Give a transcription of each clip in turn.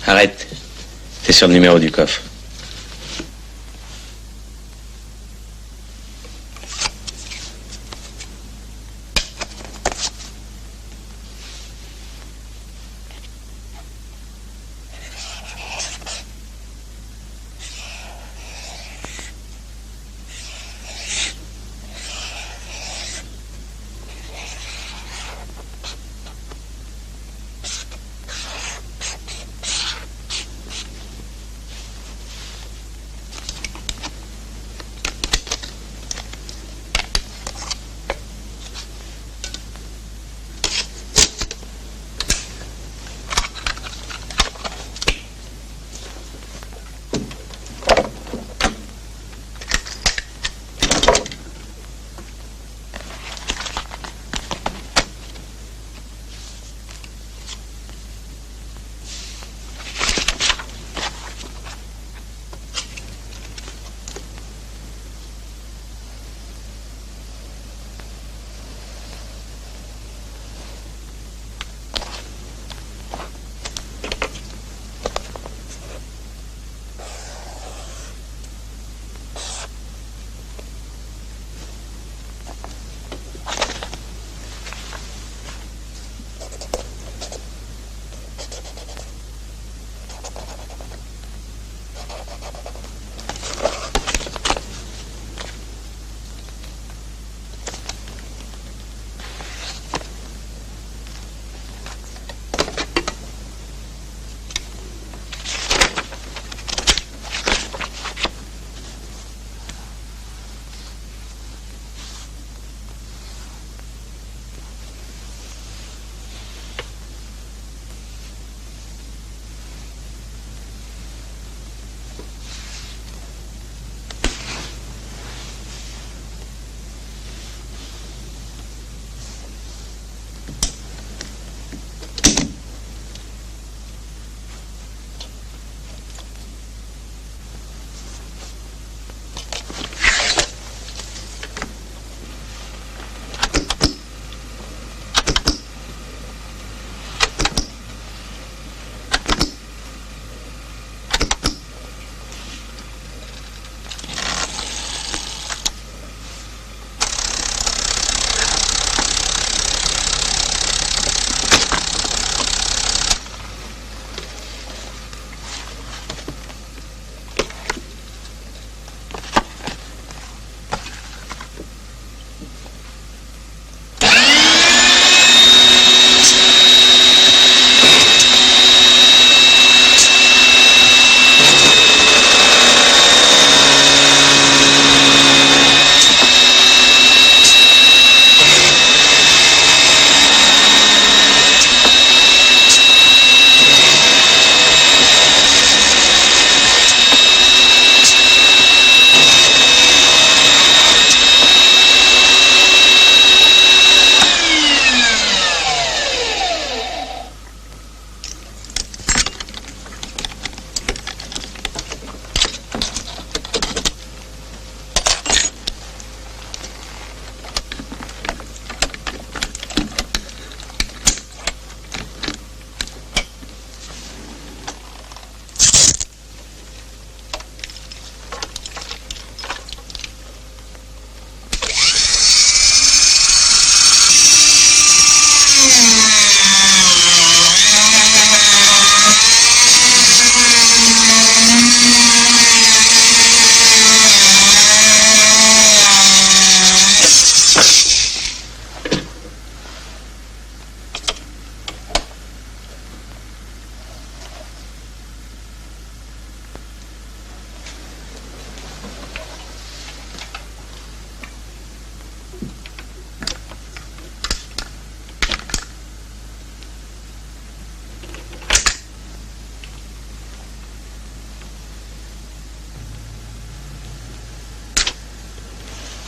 Arrête. C'est sur le numéro du coffre.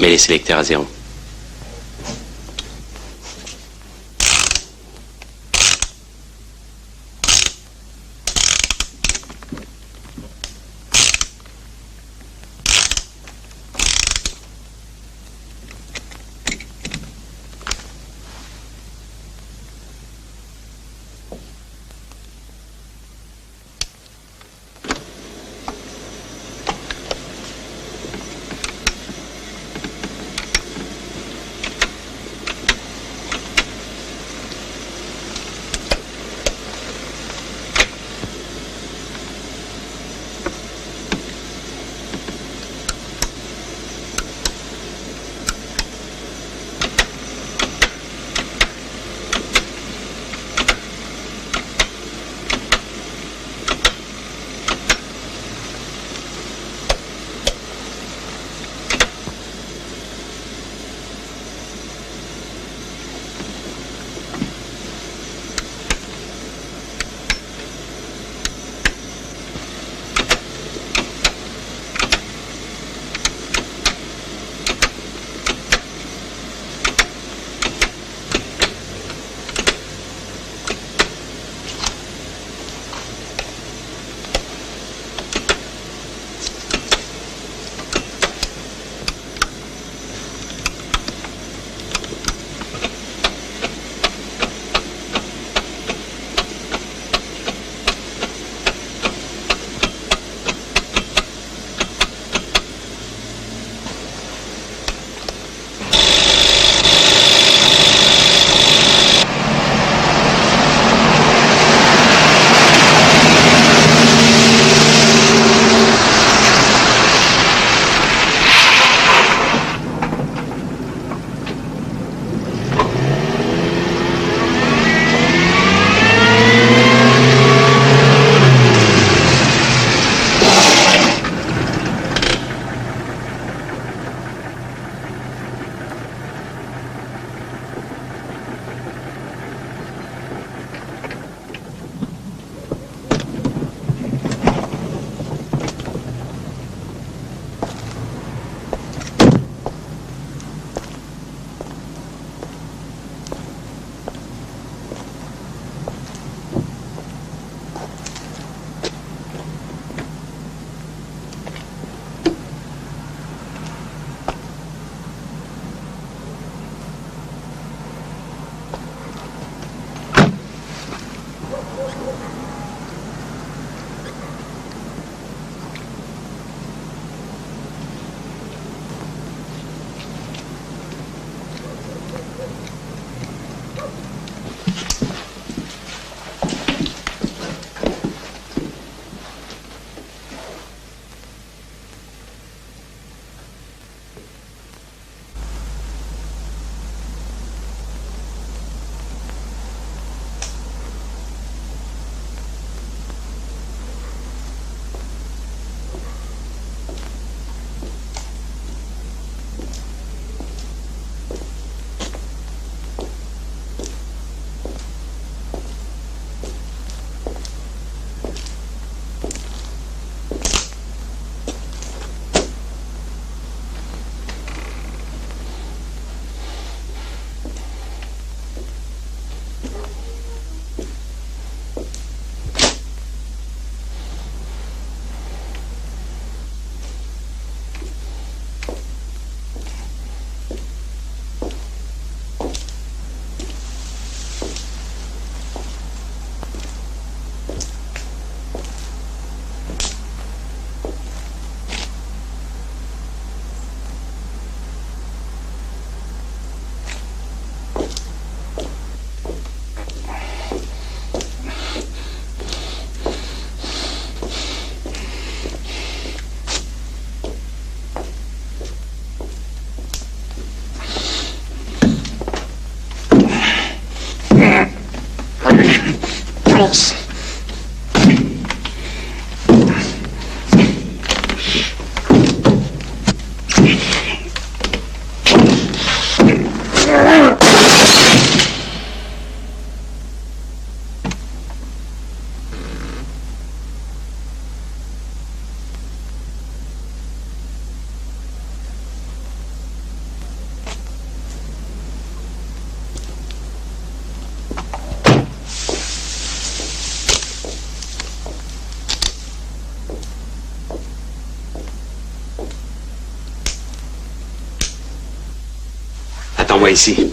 Mets les sélecteurs à zéro. Attends-moi ici.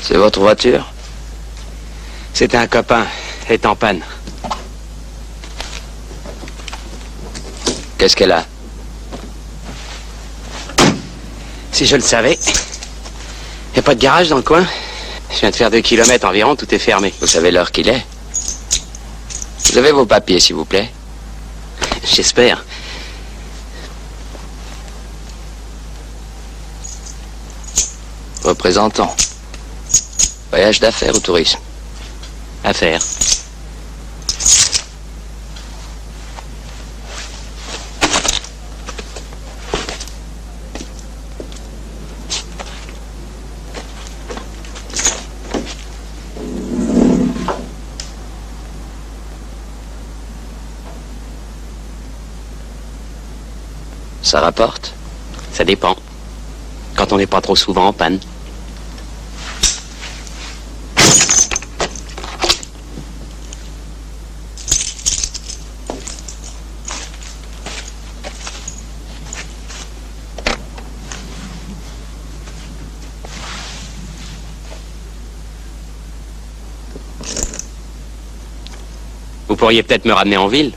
C'est votre voiture? C'était un copain. Elle est en panne. Qu'est-ce qu'elle a? Si je le savais. Y a pas de garage dans le coin? Je viens de faire 2 kilomètres environ, tout est fermé. Vous savez l'heure qu'il est? Vous avez vos papiers, s'il vous plaît? J'espère. Représentant. Voyage d'affaires ou tourisme? Affaire. Ça rapporte? Ça dépend. Quand on n'est pas trop souvent en panne. Vous pourriez peut-être me ramener en ville.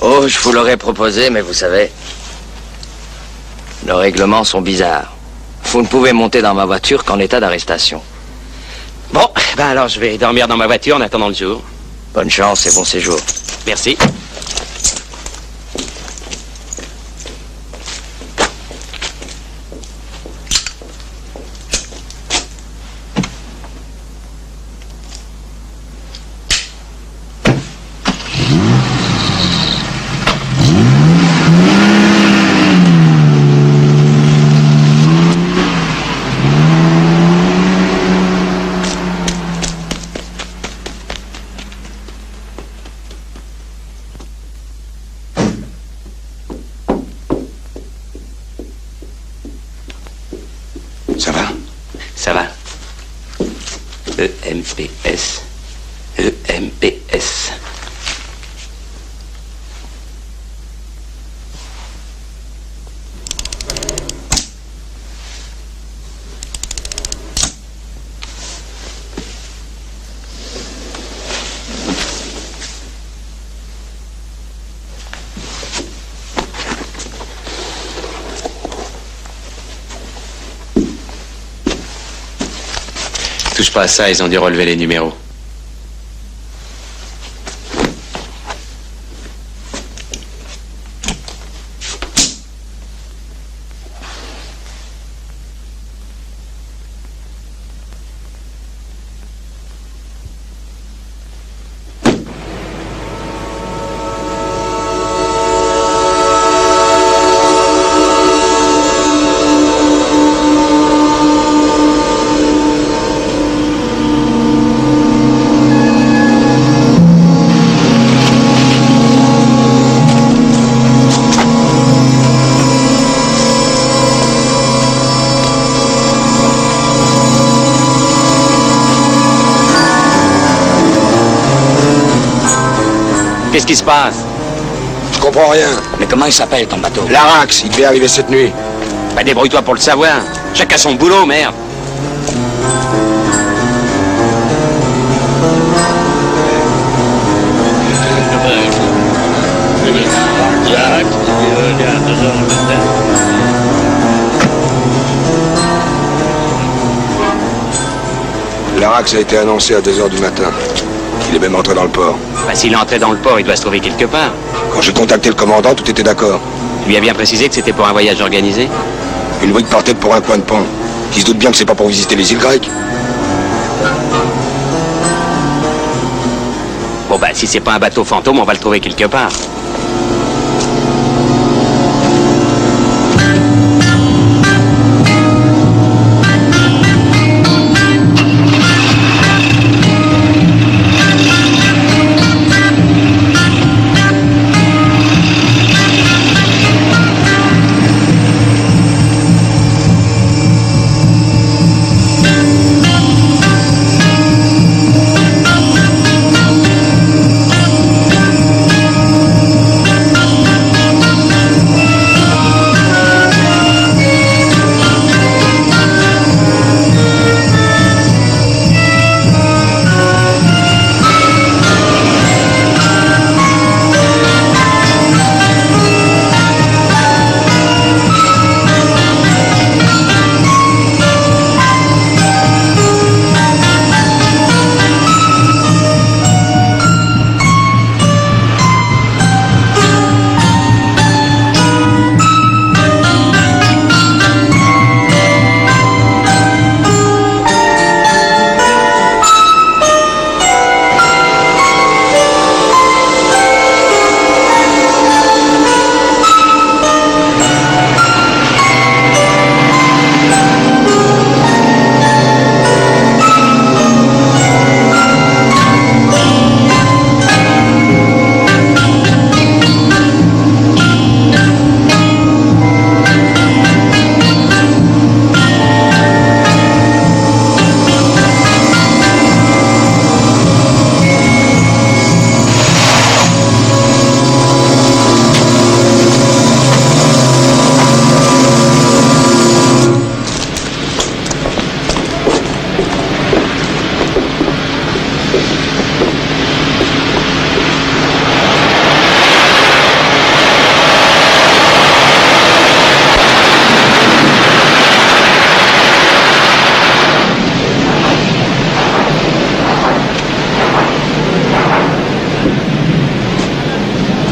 Oh, je vous l'aurais proposé, mais vous savez, nos règlements sont bizarres. Vous ne pouvez monter dans ma voiture qu'en état d'arrestation. Bon, ben alors je vais dormir dans ma voiture en attendant le jour. Bonne chance et bon séjour. Merci. Ça va? Ça va. EMPS. EMPS. Touche pas à ça, ils ont dû relever les numéros. Qu'est-ce qui se passe? Je comprends rien. Mais comment il s'appelle, ton bateau? L'Arax, il devait arriver cette nuit. Bah débrouille-toi pour le savoir. Chacun son boulot, merde. Marax a été annoncé à 2 h du matin. Il est même entré dans le port. Bah, s'il est entré dans le port, il doit se trouver quelque part. Quand j'ai contacté le commandant, tout était d'accord. Tu lui as bien précisé que c'était pour un voyage organisé? Une brique partait pour un coin de pont. Il se doute bien que c'est pas pour visiter les îles grecques. Bon bah, si c'est pas un bateau fantôme, on va le trouver quelque part.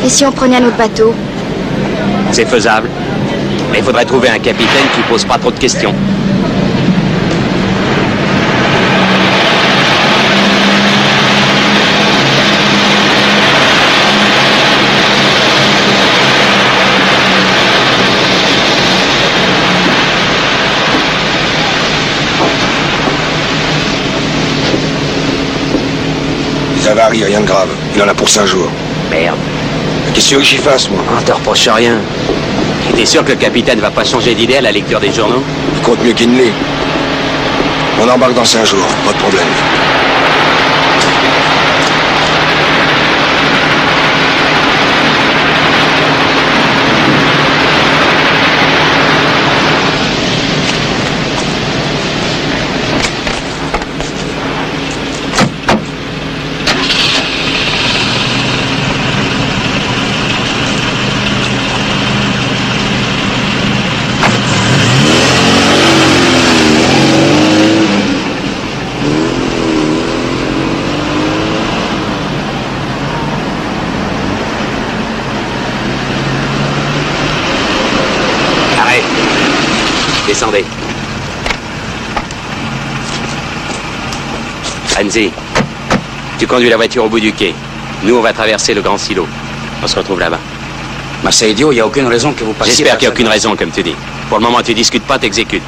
Et si on prenait un autre bateau? C'est faisable. Mais il faudrait trouver un capitaine qui pose pas trop de questions. Les avaries, rien de grave. Il en a pour 5 jours. Merde. Qu'est-ce que tu veux que j'y fasse, moi? On te reproche rien. Et t'es sûr que le capitaine va pas changer d'idée à la lecture des journaux? Il compte mieux qu'il ne l'est. On embarque dans 5 jours, pas de problème. Descendez. Renzi, tu conduis la voiture au bout du quai. Nous, on va traverser le grand silo. On se retrouve là-bas. Mais c'est idiot, il n'y a aucune raison que vous passiez... J'espère qu'il n'y a aucune raison, comme tu dis. Pour le moment, tu discutes pas, t'exécutes.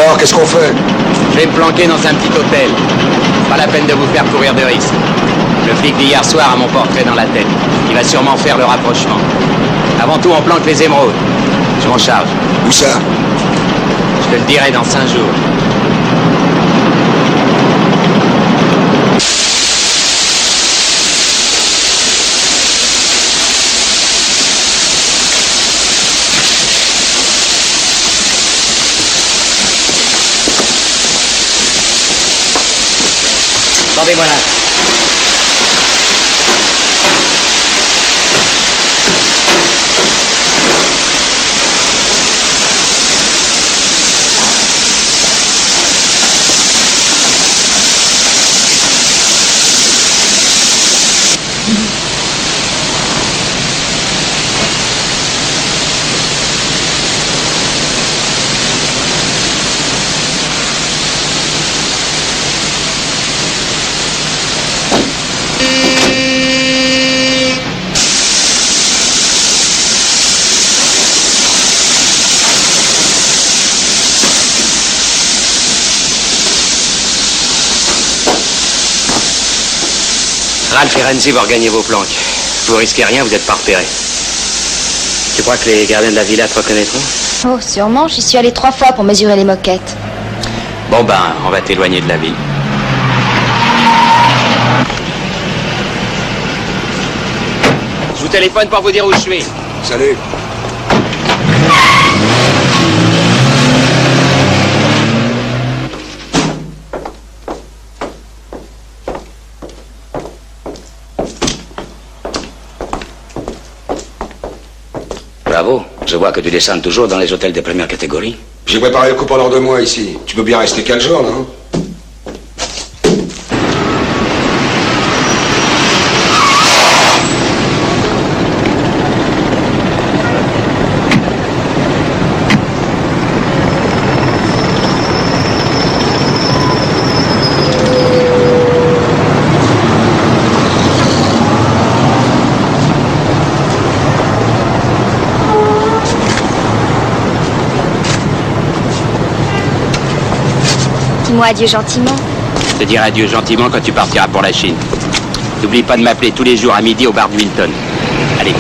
Alors, qu'est-ce qu'on fait? Je vais me planquer dans un petit hôtel. Pas la peine de vous faire courir de risques. Le flic d'hier soir a mon portrait dans la tête. Il va sûrement faire le rapprochement. Avant tout, on planque les émeraudes. Je m'en charge. Où ça? Je te le dirai dans 5 jours. Attendez-moi là. Ralph et Renzi vont regagner vos planques. Vous risquez rien, vous n'êtes pas repérés. Tu crois que les gardiens de la villa te reconnaîtront? Oh, sûrement, j'y suis allé 3 fois pour mesurer les moquettes. Bon ben, on va t'éloigner de la ville. Je vous téléphone pour vous dire où je suis. Salut. Bravo. Je vois que tu descends toujours dans les hôtels de première catégorie. J'ai préparé le coup pendant 2 mois ici. Tu peux bien rester 4 jours, non? Dis-moi adieu gentiment. Je te dirai adieu gentiment quand tu partiras pour la Chine. N'oublie pas de m'appeler tous les jours à midi au bar de Wilton. Allez.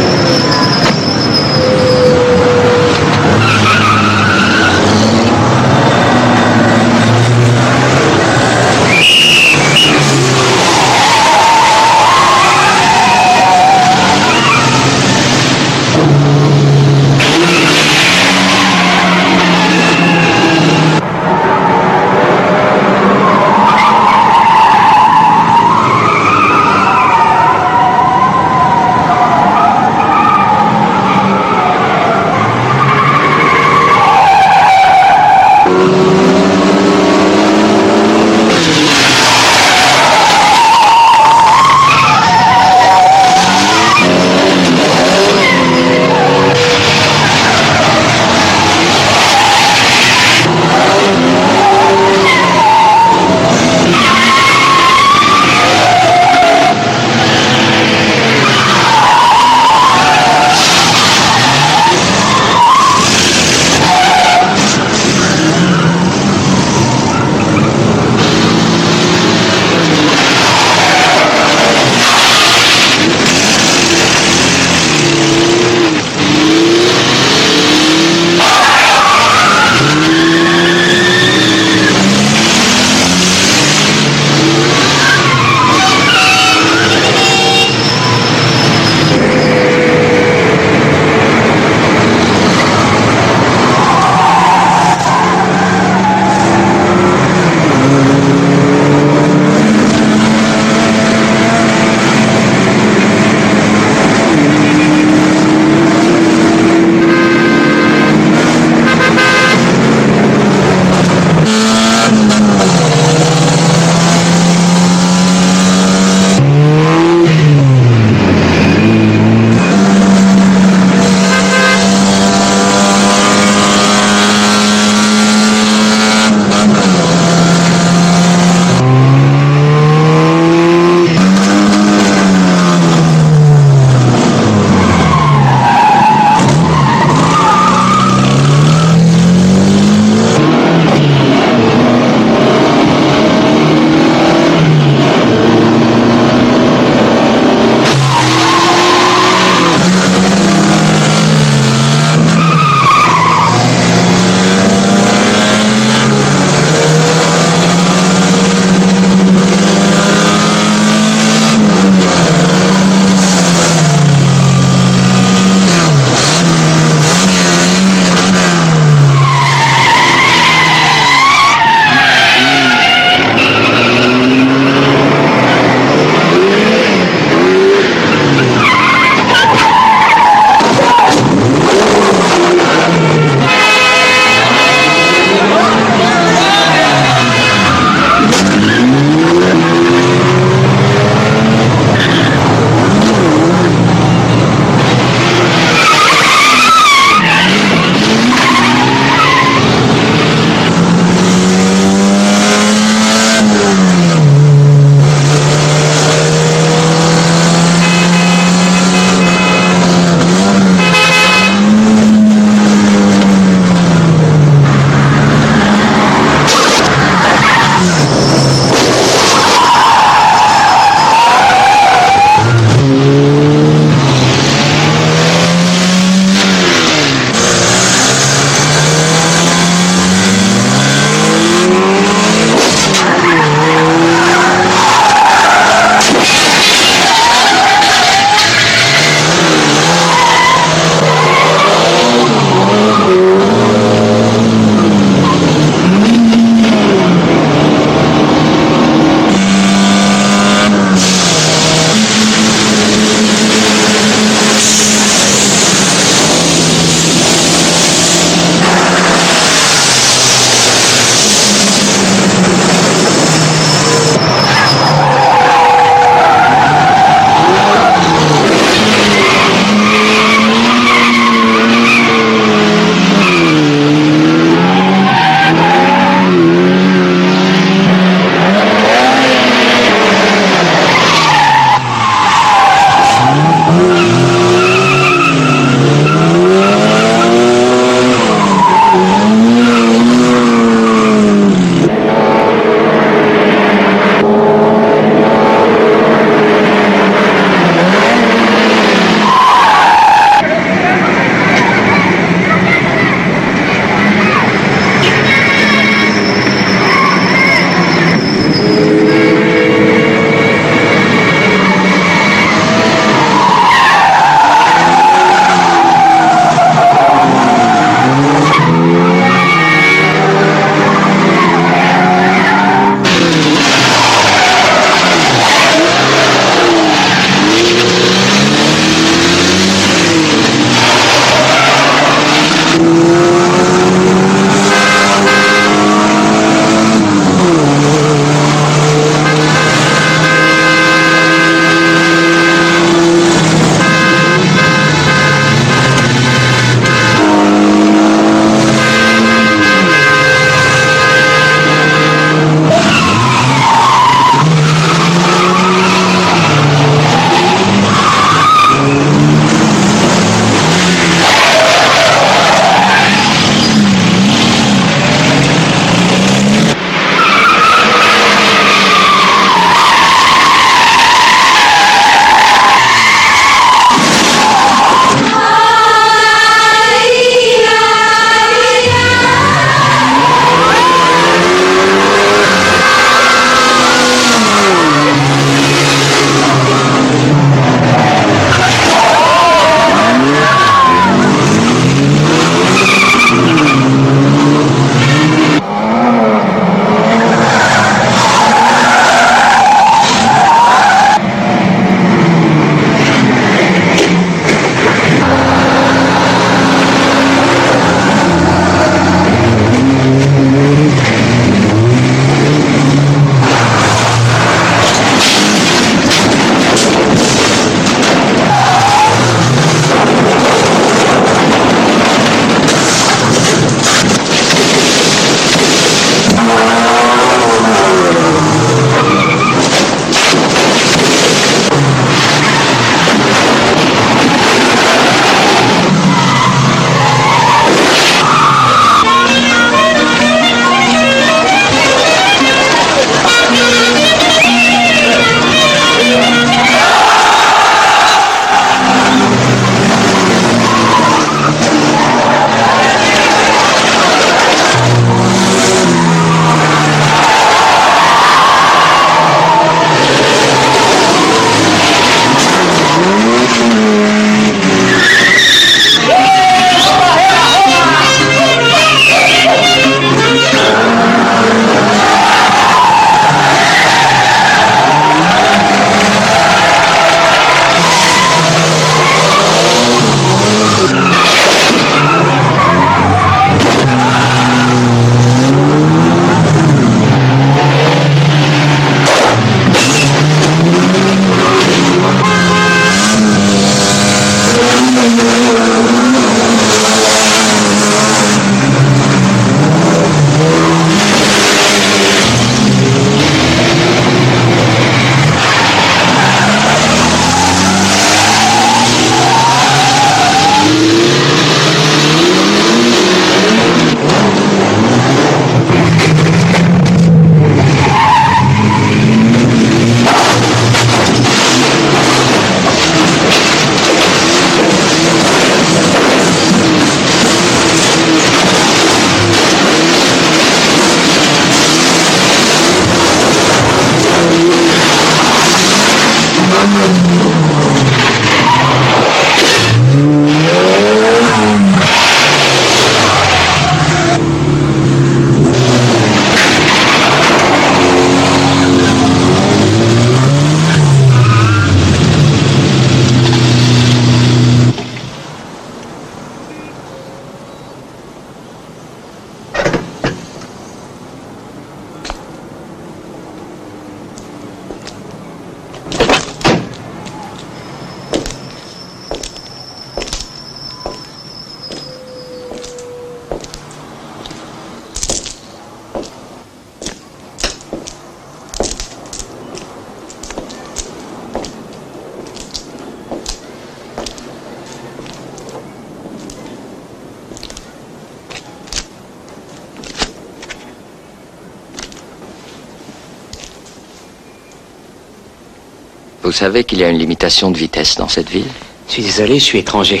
Vous savez qu'il y a une limitation de vitesse dans cette ville? Je suis désolé, je suis étranger.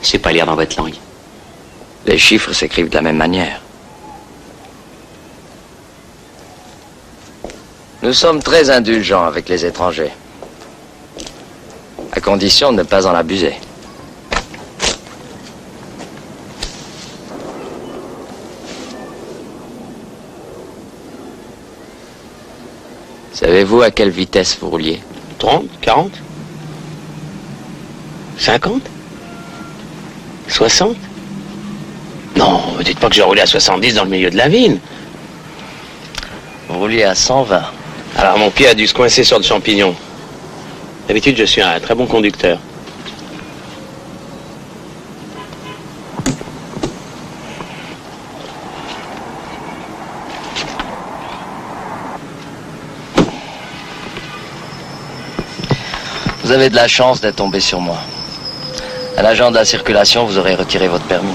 Je sais pas lire dans votre langue. Les chiffres s'écrivent de la même manière. Nous sommes très indulgents avec les étrangers, à condition de ne pas en abuser. Savez-vous à quelle vitesse vous rouliez? 30, 40, 50, 60? Non, ne dites pas que j'ai roulé à 70 dans le milieu de la ville. Vous rouliez à 120. Alors mon pied a dû se coincer sur le champignon. D'habitude, je suis un très bon conducteur. Vous avez de la chance d'être tombé sur moi. À l'agent de la circulation, vous aurez retiré votre permis.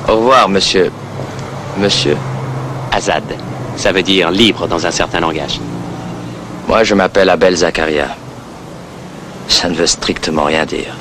Au revoir, monsieur. Monsieur. Azad. Ça veut dire libre dans un certain langage. Moi, je m'appelle Abel Zakaria. Ça ne veut strictement rien dire.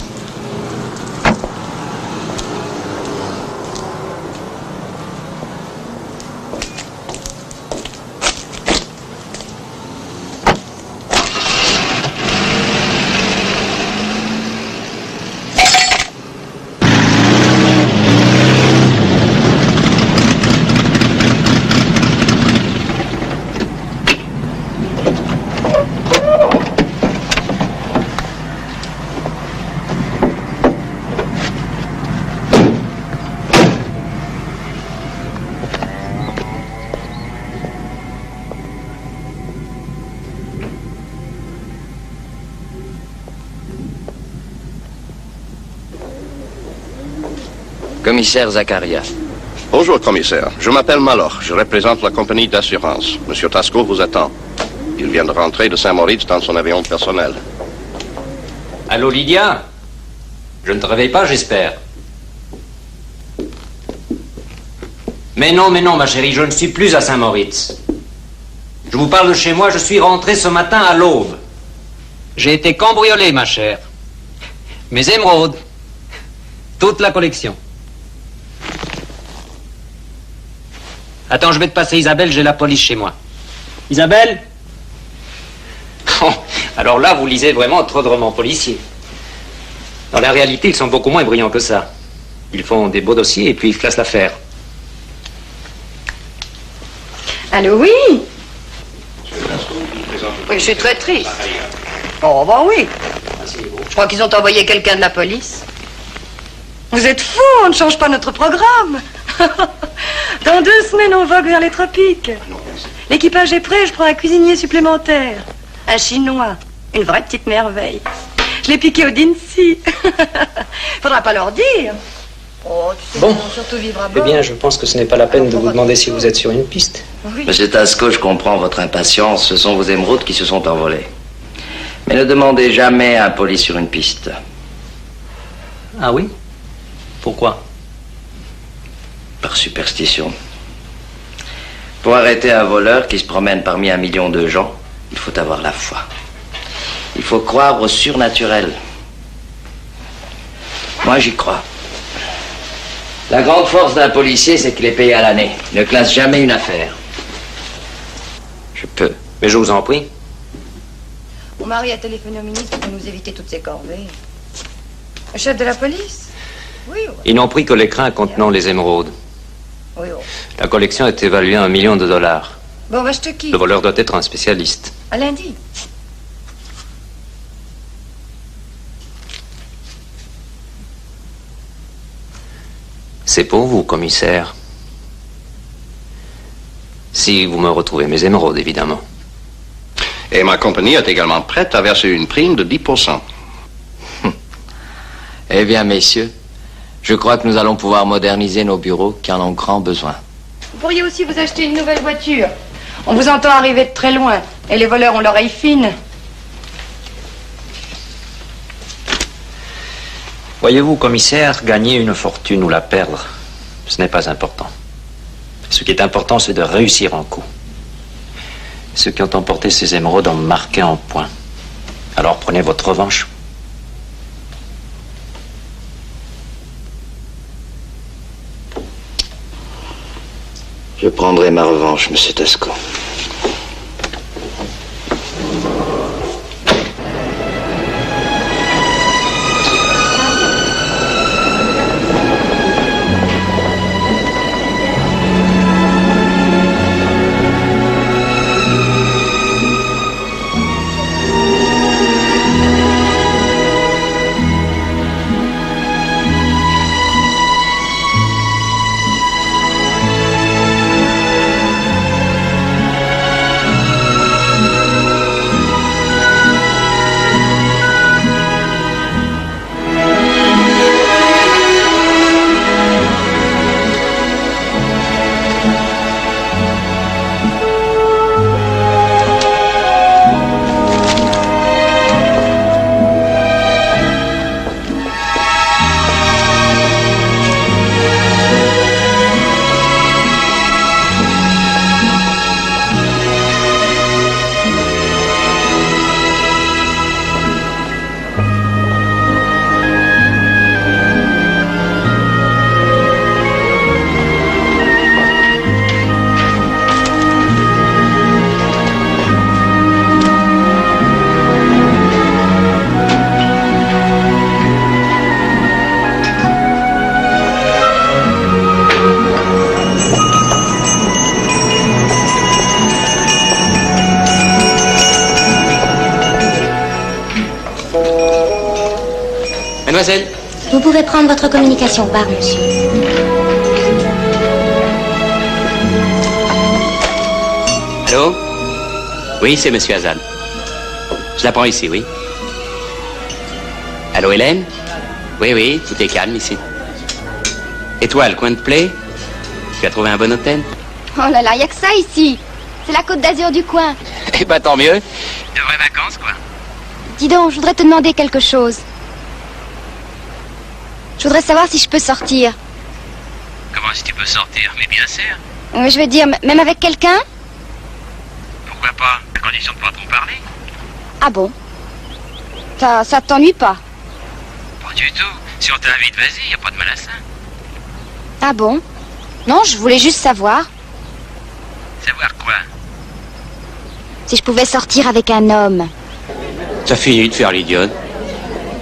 Commissaire Zakaria. Bonjour, commissaire. Je m'appelle Maloch. Je représente la compagnie d'assurance. Monsieur Tasco vous attend. Il vient de rentrer de Saint-Moritz dans son avion personnel. Allô, Lydia? Je ne te réveille pas, j'espère. Mais non, ma chérie, je ne suis plus à Saint-Moritz. Je vous parle de chez moi, je suis rentré ce matin à l'aube. J'ai été cambriolé, ma chère. Mes émeraudes. Toute la collection. Attends, je vais te passer Isabelle, j'ai la police chez moi. Isabelle? Oh, alors là, vous lisez vraiment trop de romans policiers. Dans la réalité, ils sont beaucoup moins brillants que ça. Ils font des beaux dossiers et puis ils classent l'affaire. Allô, oui? Oui, je suis très triste. Oh, bah oui. Je crois qu'ils ont envoyé quelqu'un de la police. Vous êtes fous, on ne change pas notre programme. Dans 2 semaines, on vogue vers les tropiques. L'équipage est prêt, je prends un cuisinier supplémentaire. Un Chinois, une vraie petite merveille. Je l'ai piqué au Dincy. Faudra pas leur dire. Oh, tu sais, Bon. ils vont surtout vivre à Eh bord. bien, je pense que ce n'est pas la peine de vous demander si vous êtes sur une piste. Oui. Monsieur Tasco, je comprends votre impatience. Ce sont vos émeraudes qui se sont envolées. Mais ne demandez jamais à un police sur une piste. Ah oui? Pourquoi? Par superstition. Pour arrêter un voleur qui se promène parmi 1 million de gens, il faut avoir la foi. Il faut croire au surnaturel. Moi, j'y crois. La grande force d'un policier, c'est qu'il est payé à l'année. Il ne classe jamais une affaire. Je peux. Mais je vous en prie. Mon mari a téléphoné au ministre pour nous éviter toutes ces corvées. Le chef de la police? Oui, oui. Ils n'ont pris que l'écrin contenant les émeraudes. Oui, oui. La collection est évaluée à $1 million. Bon, bah, je te quitte. Le voleur doit être un spécialiste. À lundi. C'est pour vous, commissaire. Si vous me retrouvez mes émeraudes, évidemment. Et ma compagnie est également prête à verser une prime de 10%. Eh bien, messieurs, je crois que nous allons pouvoir moderniser nos bureaux qui en ont grand besoin. Vous pourriez aussi vous acheter une nouvelle voiture. On vous entend arriver de très loin. Et les voleurs ont l'oreille fine. Voyez-vous, commissaire, gagner une fortune ou la perdre, Ce n'est pas important. Ce qui est important, c'est de réussir en coup. Ceux qui ont emporté ces émeraudes ont marqué en point. Alors prenez votre revanche. Je prendrai ma revanche, monsieur Tasco. Mademoiselle. Vous pouvez prendre votre communication par, monsieur. Allô? Oui, c'est monsieur Hazan. Je la prends ici, oui. Allô, Hélène? Oui, oui, tout est calme ici. Et toi, le coin te plaît? Tu as trouvé un bon hôtel? Oh là là, y a que ça ici. C'est la Côte d'Azur du coin. Eh ben, tant mieux. De vraies vacances, quoi. Dis donc, je voudrais te demander quelque chose. Je voudrais savoir si je peux sortir. Comment si tu peux sortir? Mais bien sûr. Je veux dire, même avec quelqu'un? Pourquoi pas? À condition de pouvoir trop parler. Ah bon? Ça t'ennuie pas? Pas du tout. Si on t'invite, vas-y, y a pas de mal à ça. Ah bon? Non, je voulais juste savoir. Savoir quoi? Si je pouvais sortir avec un homme. T'as fini de faire l'idiote.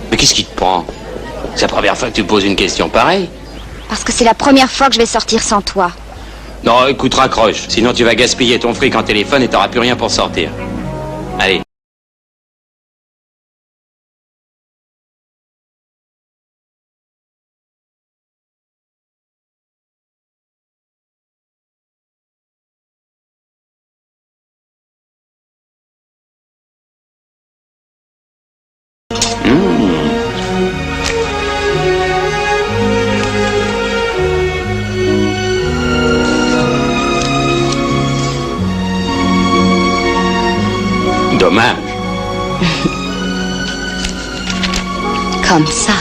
Mais qu'est-ce qui te prend? C'est la première fois que tu me poses une question pareille. Parce que c'est la première fois que je vais sortir sans toi. Non, écoute, raccroche. Sinon, tu vas gaspiller ton fric en téléphone et t'auras plus rien pour sortir. Allez. Dommage. Comme ça.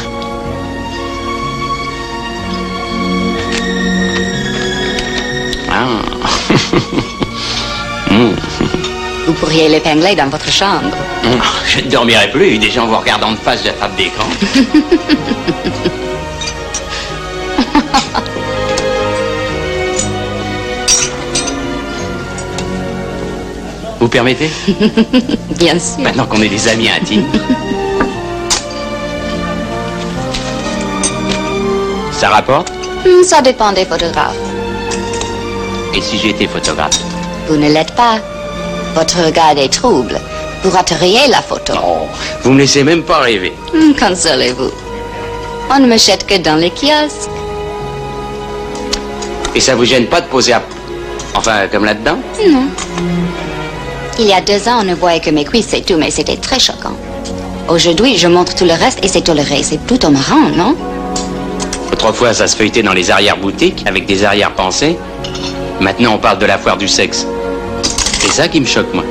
Ah. Vous pourriez l'épingler dans votre chambre. Je ne dormirai plus. Déjà, en vous regardant de face, j'attrape des crampes. Vous permettez? Bien sûr. Maintenant qu'on est des amis intimes. Ça rapporte? Ça dépend des photographes. Et si j'étais photographe? Vous ne l'êtes pas. Votre regard est trouble. Vous rateriez la photo. Oh, vous me laissez même pas rêver. Consolez-vous. On ne me jette que dans les kiosques. Et ça vous gêne pas de poser à... Enfin, comme là-dedans? Non. Il y a 2 ans, on ne voyait que mes cuisses et tout, mais c'était très choquant. Aujourd'hui, je montre tout le reste et c'est toléré. C'est plutôt marrant, non? Autrefois, ça se feuilletait dans les arrière-boutiques, avec des arrière-pensées. Maintenant, on parle de la foire du sexe. C'est ça qui me choque, moi.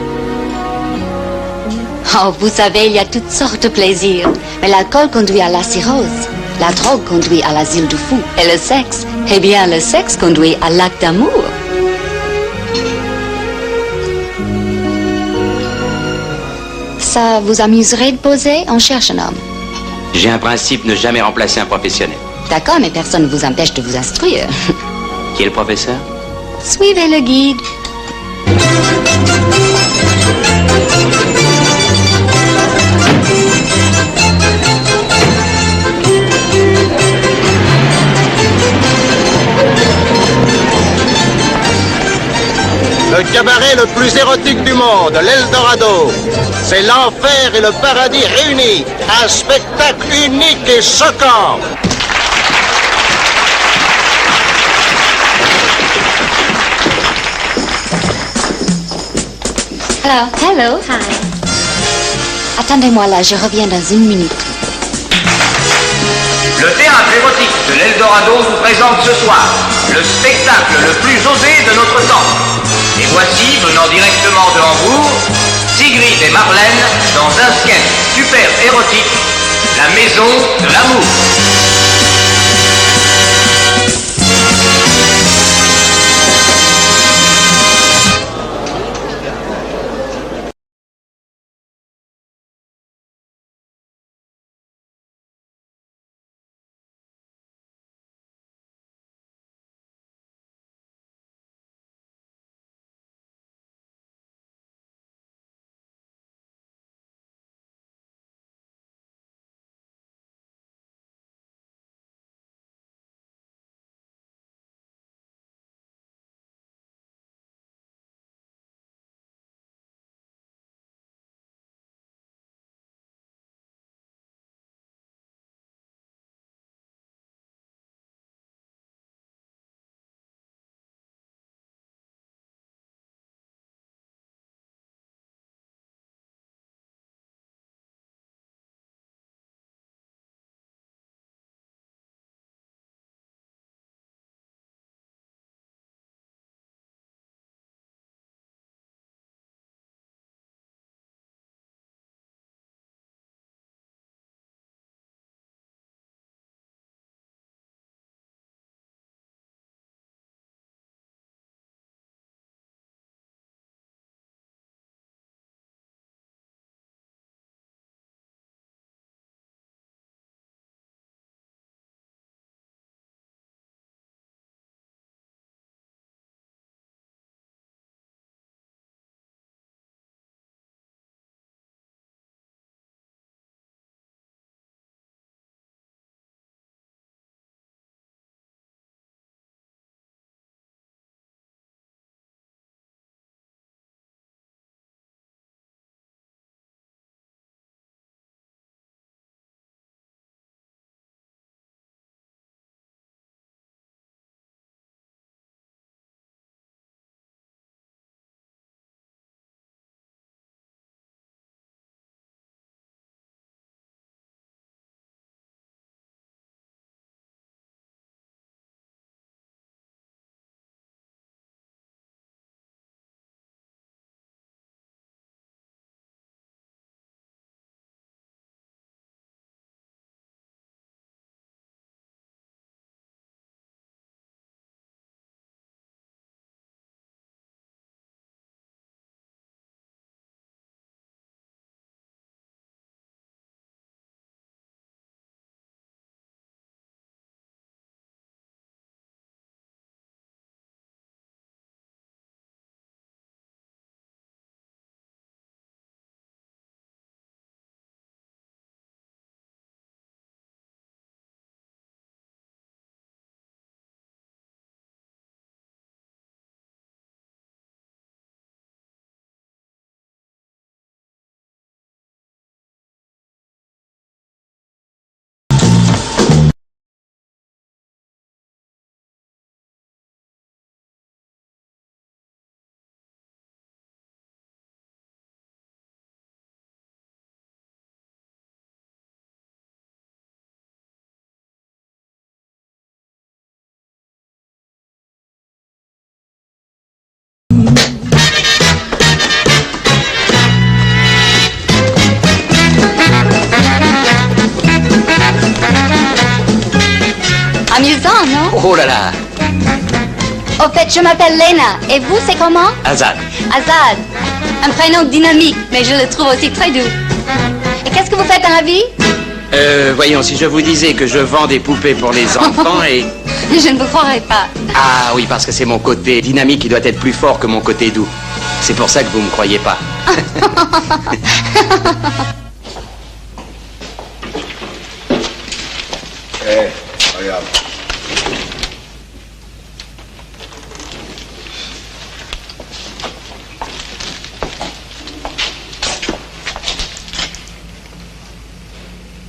Oh, vous savez, il y a toutes sortes de plaisirs. Mais l'alcool conduit à la cirrhose. La drogue conduit à l'asile du fou. Et le sexe, eh bien, le sexe conduit à l'acte d'amour. Ça vous amuserait de poser? On cherche un homme. J'ai un principe, ne jamais remplacer un professionnel. D'accord, mais personne ne vous empêche de vous instruire. Qui est le professeur? Suivez le guide. Le cabaret le plus érotique du monde, l'Eldorado. C'est l'enfer et le paradis réunis. Un spectacle unique et choquant. Hello. Hello. Hi. Attendez-moi là, je reviens dans une minute. Le théâtre érotique de l'Eldorado vous présente ce soir le spectacle le plus osé de notre temps. Et voici, venant directement de Hambourg, Sigrid et Marlène dans un sketch super érotique, La Maison de l'amour. Oh là là. Au fait, je m'appelle Lena. Et vous, c'est comment? Azad. Azad. Un prénom dynamique, mais je le trouve aussi très doux. Et qu'est-ce que vous faites dans la vie? Voyons, si je vous disais que je vends des poupées pour les enfants et... Je ne vous croirais pas. Ah oui, parce que c'est mon côté dynamique qui doit être plus fort que mon côté doux. C'est pour ça que vous me croyez pas. Regarde.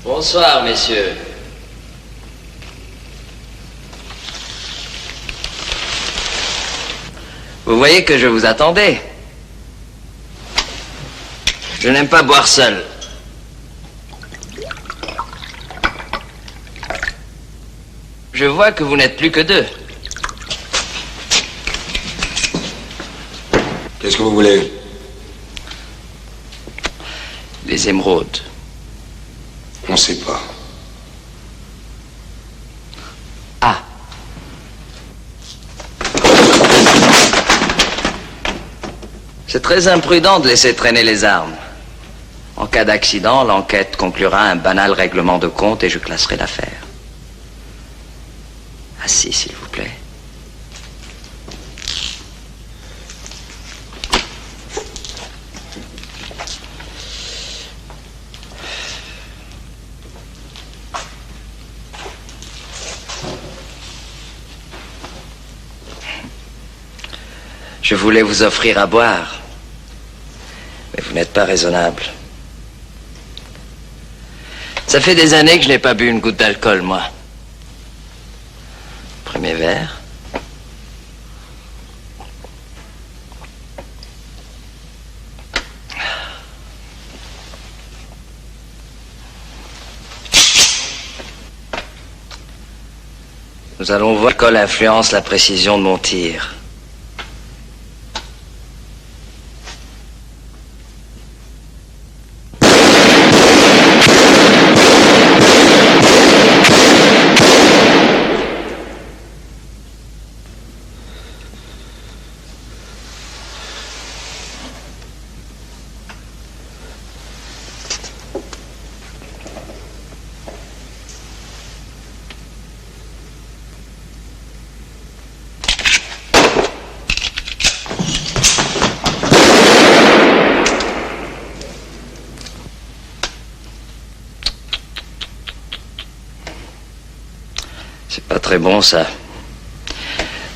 Bonsoir, messieurs. Vous voyez que je vous attendais. Je n'aime pas boire seul. Je vois que vous n'êtes plus que deux. Qu'est-ce que vous voulez? Les émeraudes. On ne sait pas. Ah. C'est très imprudent de laisser traîner les armes. En cas d'accident, l'enquête conclura un banal règlement de compte et je classerai l'affaire. Assis, s'il vous plaît. Je voulais vous offrir à boire, mais vous n'êtes pas raisonnable. Ça fait des années que je n'ai pas bu une goutte d'alcool, moi. Premier verre. Nous allons voir quelle influence la précision de mon tir. Pas très bon, ça.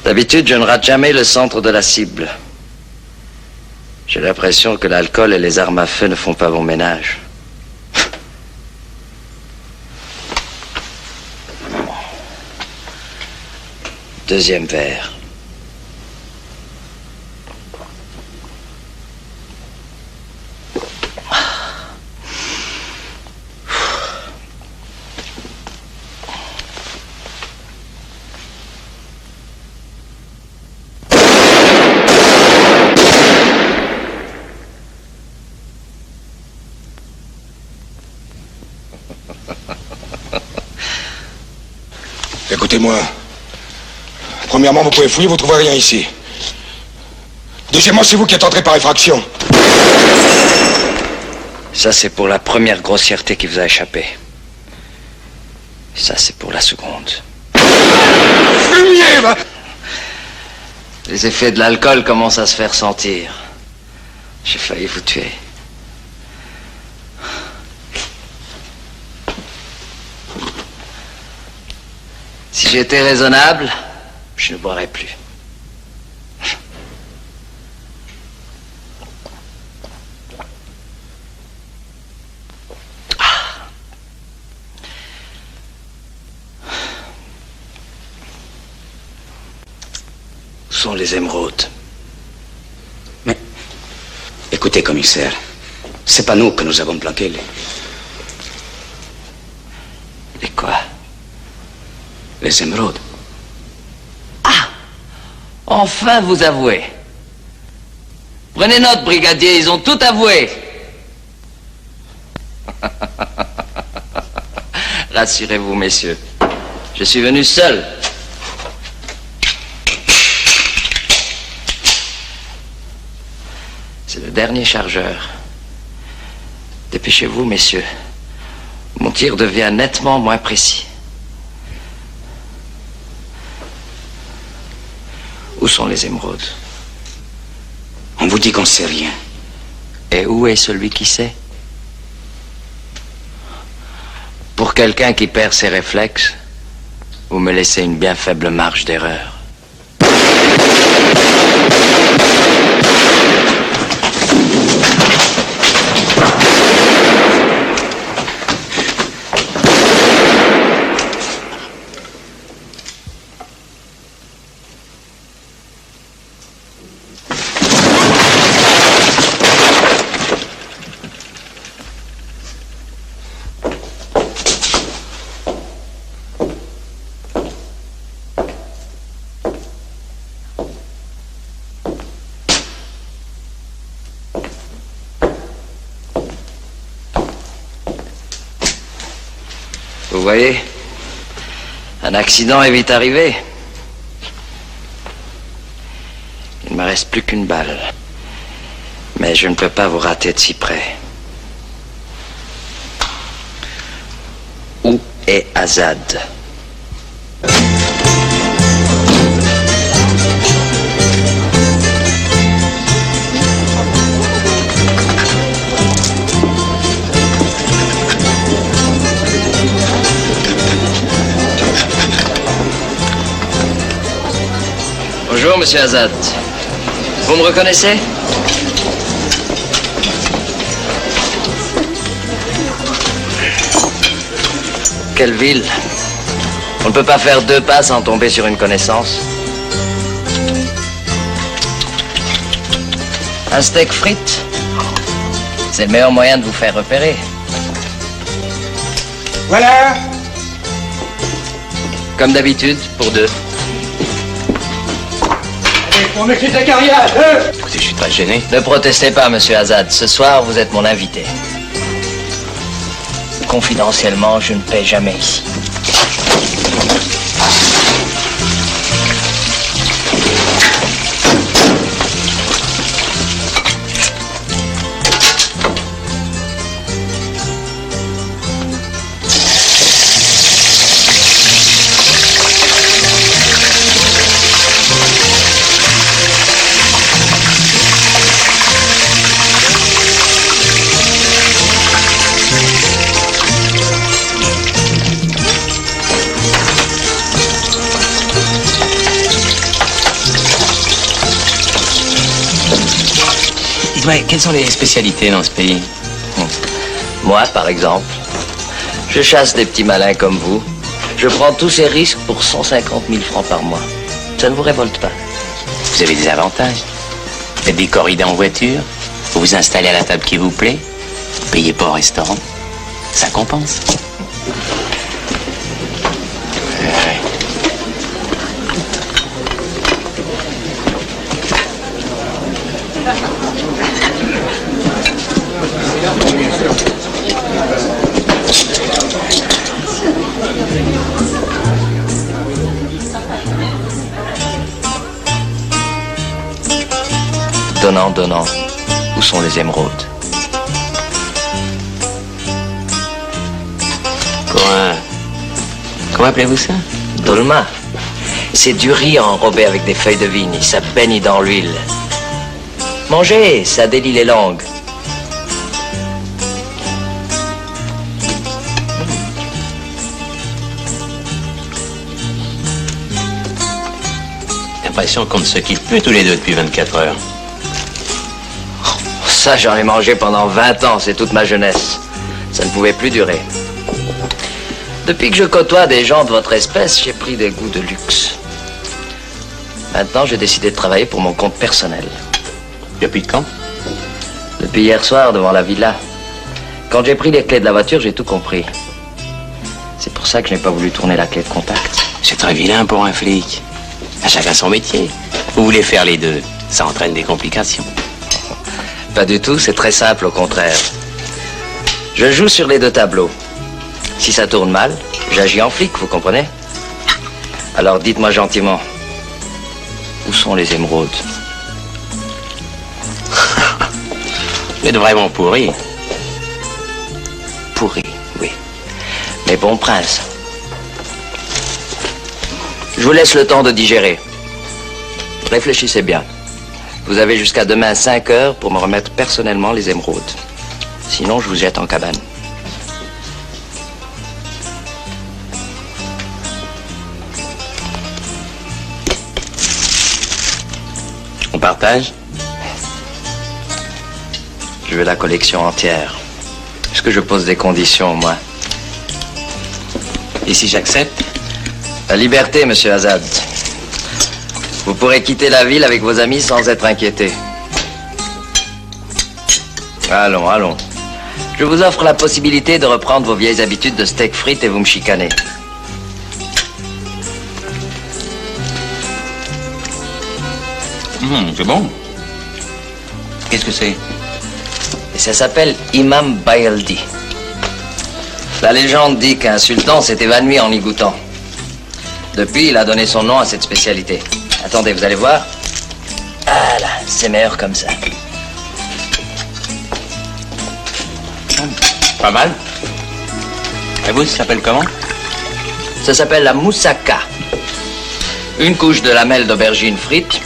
D'habitude, je ne rate jamais le centre de la cible. J'ai l'impression que l'alcool et les armes à feu ne font pas bon ménage. Deuxième verre. Écoutez-moi. Premièrement, vous pouvez fouiller, vous ne trouverez rien ici. Deuxièmement, c'est vous qui êtes entré par effraction. Ça, c'est pour la première grossièreté qui vous a échappé. Ça, c'est pour la seconde. Fumier, va! Les effets de l'alcool commencent à se faire sentir. J'ai failli vous tuer. Si j'étais raisonnable, je ne boirais plus. Où sont les émeraudes? Mais, écoutez, commissaire, c'est pas nous que nous avons planqué les... Les quoi? Les émeraudes. Ah! Enfin, vous avouez. Prenez note, brigadier, ils ont tout avoué. Rassurez-vous, messieurs. Je suis venu seul. Le dernier chargeur. Dépêchez-vous, messieurs. Mon tir devient nettement moins précis. Où sont les émeraudes? On vous dit qu'on sait rien. Et où est celui qui sait? Pour quelqu'un qui perd ses réflexes, vous me laissez une bien faible marge d'erreur. Vous voyez, un accident est vite arrivé. Il ne me reste plus qu'une balle. Mais je ne peux pas vous rater de si près. Où est Azad? Bonjour, monsieur Azad. Vous me reconnaissez? Quelle ville? On ne peut pas faire 2 pas sans tomber sur une connaissance. Un steak frites? C'est le meilleur moyen de vous faire repérer. Voilà. Comme d'habitude, pour 2. On m'écrit ta carrière, Écoutez, je suis très gêné. Ne protestez pas, monsieur Azad. Ce soir, vous êtes mon invité. Confidentiellement, je ne paie jamais ici. Dites-moi, quelles sont les spécialités dans ce pays? Moi, par exemple, je chasse des petits malins comme vous. Je prends tous ces risques pour 150 000 francs par mois. Ça ne vous révolte pas? Vous avez des avantages. Faites des corridas en voiture, vous vous installez à la table qui vous plaît, vous payez pas au restaurant. Ça compense. Donnant, donnant. Où sont les émeraudes? Comment appelez-vous ça? Dolma. C'est du riz enrobé avec des feuilles de vigne. Ça baigne dans l'huile. Mangez, ça délie les langues. J'ai l'impression qu'on ne se quitte plus tous les deux depuis 24 heures. Ça, j'en ai mangé pendant 20 ans, c'est toute ma jeunesse. Ça ne pouvait plus durer. Depuis que je côtoie des gens de votre espèce, j'ai pris des goûts de luxe. Maintenant, j'ai décidé de travailler pour mon compte personnel. Depuis quand? Depuis hier soir, devant la villa. Quand j'ai pris les clés de la voiture, j'ai tout compris. C'est pour ça que je n'ai pas voulu tourner la clé de contact. C'est très vilain pour un flic. À chacun son métier. Vous voulez faire les deux. Ça entraîne des complications. Pas du tout, c'est très simple, au contraire. Je joue sur les 2 tableaux. Si ça tourne mal, j'agis en flic, vous comprenez? Alors dites-moi gentiment, où sont les émeraudes? êtes vraiment pourri. Pourri, oui. Mais bon prince. Je vous laisse le temps de digérer. Réfléchissez bien. Vous avez jusqu'à demain 5 heures pour me remettre personnellement les émeraudes. Sinon, je vous jette en cabane. On partage? Je veux la collection entière. Est-ce que je pose des conditions, moi? Et si j'accepte? La liberté, monsieur Azad. Vous pourrez quitter la ville avec vos amis sans être inquiété. Allons, allons. Je vous offre la possibilité de reprendre vos vieilles habitudes de steak frites et vous me chicanez. C'est bon. Qu'est-ce que c'est? Et ça s'appelle Imam Bayaldi. La légende dit qu'un sultan s'est évanoui en y goûtant. Depuis, il a donné son nom à cette spécialité. Attendez, vous allez voir. Voilà, c'est meilleur comme ça. Pas mal. Et vous, ça s'appelle comment? Ça s'appelle la moussaka. Une couche de lamelles d'aubergine frites,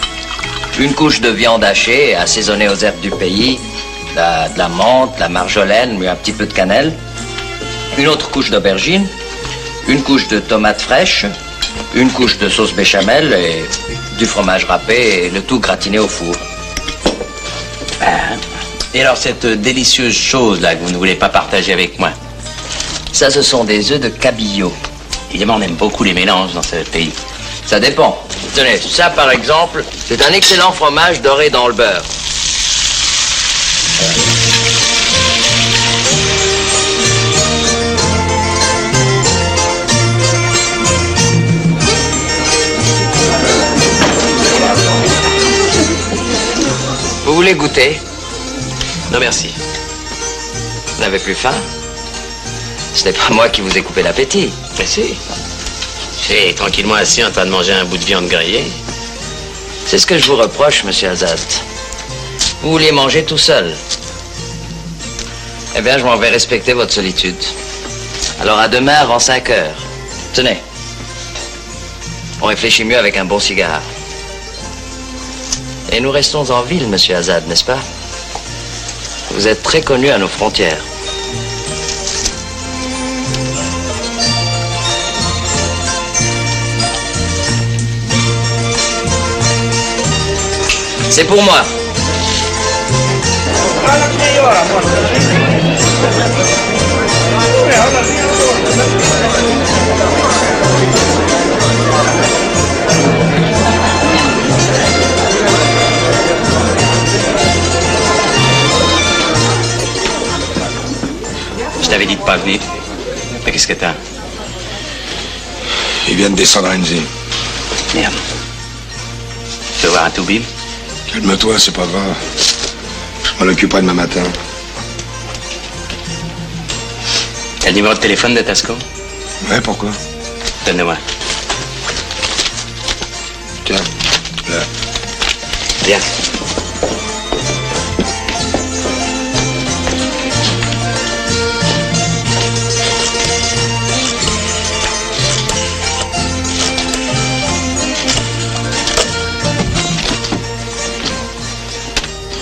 une couche de viande hachée assaisonnée aux herbes du pays, de la menthe, de la marjolaine, mais un petit peu de cannelle, une autre couche d'aubergine, une couche de tomates fraîches, une couche de sauce béchamel et du fromage râpé et le tout gratiné au four. Et alors cette délicieuse chose-là que vous ne voulez pas partager avec moi? Ça, ce sont des œufs de cabillaud. Évidemment, on aime beaucoup les mélanges dans ce pays. Ça dépend. Tenez, ça par exemple, c'est un excellent fromage doré dans le beurre. Vous voulez goûter? Non, merci. Vous n'avez plus faim? Ce n'est pas moi qui vous ai coupé l'appétit. Mais si. J'ai tranquillement assis en train de manger un bout de viande grillée. C'est ce que je vous reproche, monsieur Azad. Vous vouliez manger tout seul. Eh bien, je m'en vais respecter votre solitude. Alors, à demain avant 5 heures. Tenez. On réfléchit mieux avec un bon cigare. Et nous restons en ville, monsieur Azad, n'est-ce pas? Vous êtes très connu à nos frontières. C'est pour moi. Je t'avais dit de pas venir. Mais qu'est-ce que t'as? Il vient de descendre à Enzi. Merde. Tu veux voir un toubib? Calme-toi, c'est pas grave. Je m'en occuperai demain matin. T'as le numéro de téléphone de Tasco? Ouais, pourquoi? Donne-le-moi. Tiens, là. Viens.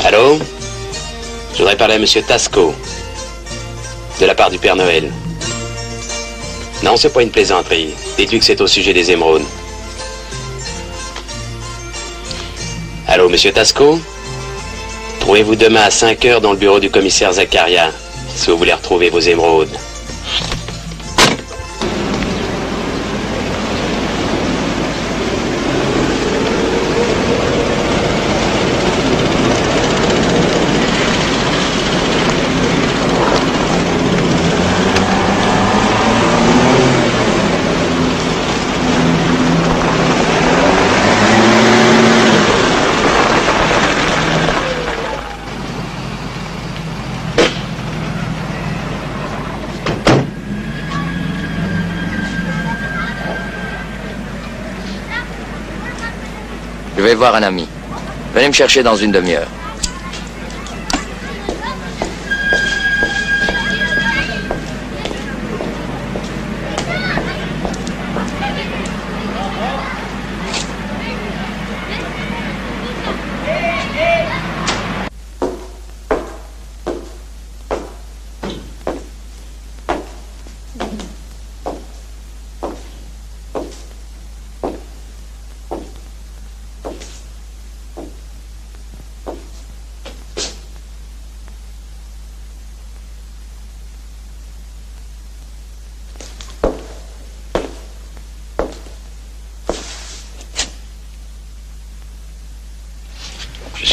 Allô? Je voudrais parler à Monsieur Tasco, de la part du Père Noël. Non, c'est pas une plaisanterie. Dites-lui que c'est au sujet des émeraudes. Allô, Monsieur Tasco? Trouvez-vous demain à 5 heures dans le bureau du commissaire Zakaria, si vous voulez retrouver vos émeraudes. Je vais voir un ami. Venez me chercher dans une demi-heure.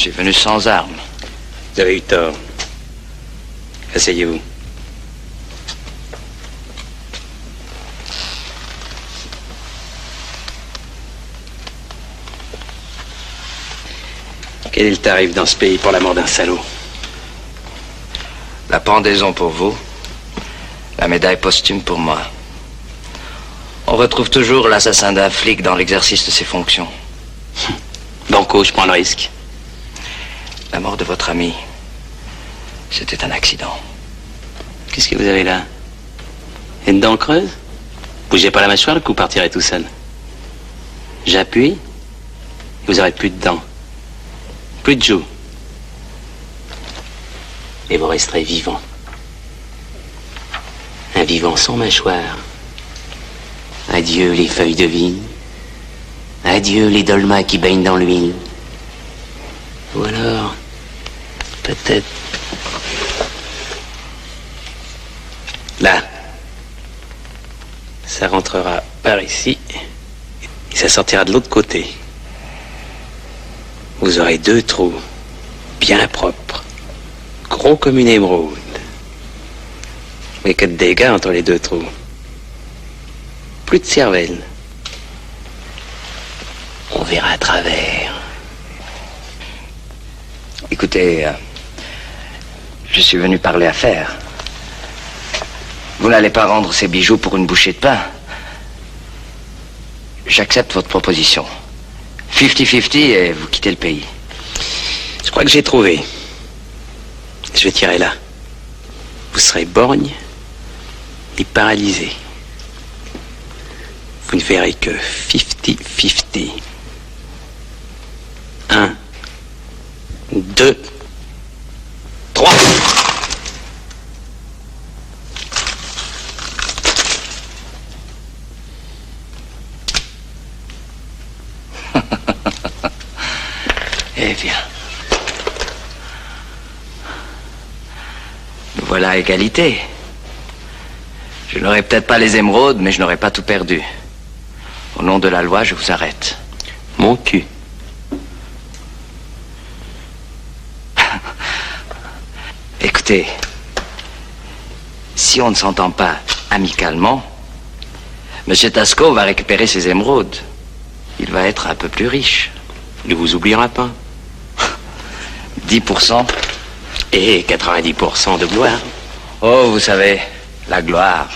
suis venu sans armes. Vous avez eu tort. Asseyez-vous. Quel est le tarif dans ce pays pour la mort d'un salaud? La pendaison pour vous, la médaille posthume pour moi. On retrouve toujours l'assassin d'un flic dans l'exercice de ses fonctions. Banco, je prends le risque. La mort de votre ami, c'était un accident. Qu'est-ce que vous avez là? Une dent creuse? Bougez pas la mâchoire, le coup partirait tout seul. J'appuie, et vous aurez plus de dents. Plus de joues. Et vous resterez vivant. Un vivant sans mâchoire. Adieu les feuilles de vigne. Adieu les dolmas qui baignent dans l'huile. Ou alors, peut-être... Là. Ça rentrera par ici. Et ça sortira de l'autre côté. Vous aurez 2 trous. Bien propres. Gros comme une émeraude. Mais que de dégâts entre les 2 trous. Plus de cervelle. On verra à travers. Écoutez, je suis venu parler affaires. Vous n'allez pas rendre ces bijoux pour une bouchée de pain. J'accepte votre proposition. 50-50 et vous quittez le pays. Je crois que j'ai trouvé. Je vais tirer là. Vous serez borgne et paralysé. Vous ne verrez que 50-50. 1, 2, 3. Eh bien. Nous voilà à égalité. Je n'aurai peut-être pas les émeraudes, mais je n'aurai pas tout perdu. Au nom de la loi, je vous arrête. Mon cul. Écoutez, si on ne s'entend pas amicalement, Monsieur Tasco va récupérer ses émeraudes. Il va être un peu plus riche. Il ne vous oubliera pas. 10%. Et 90% de gloire. Oh, vous savez, la gloire.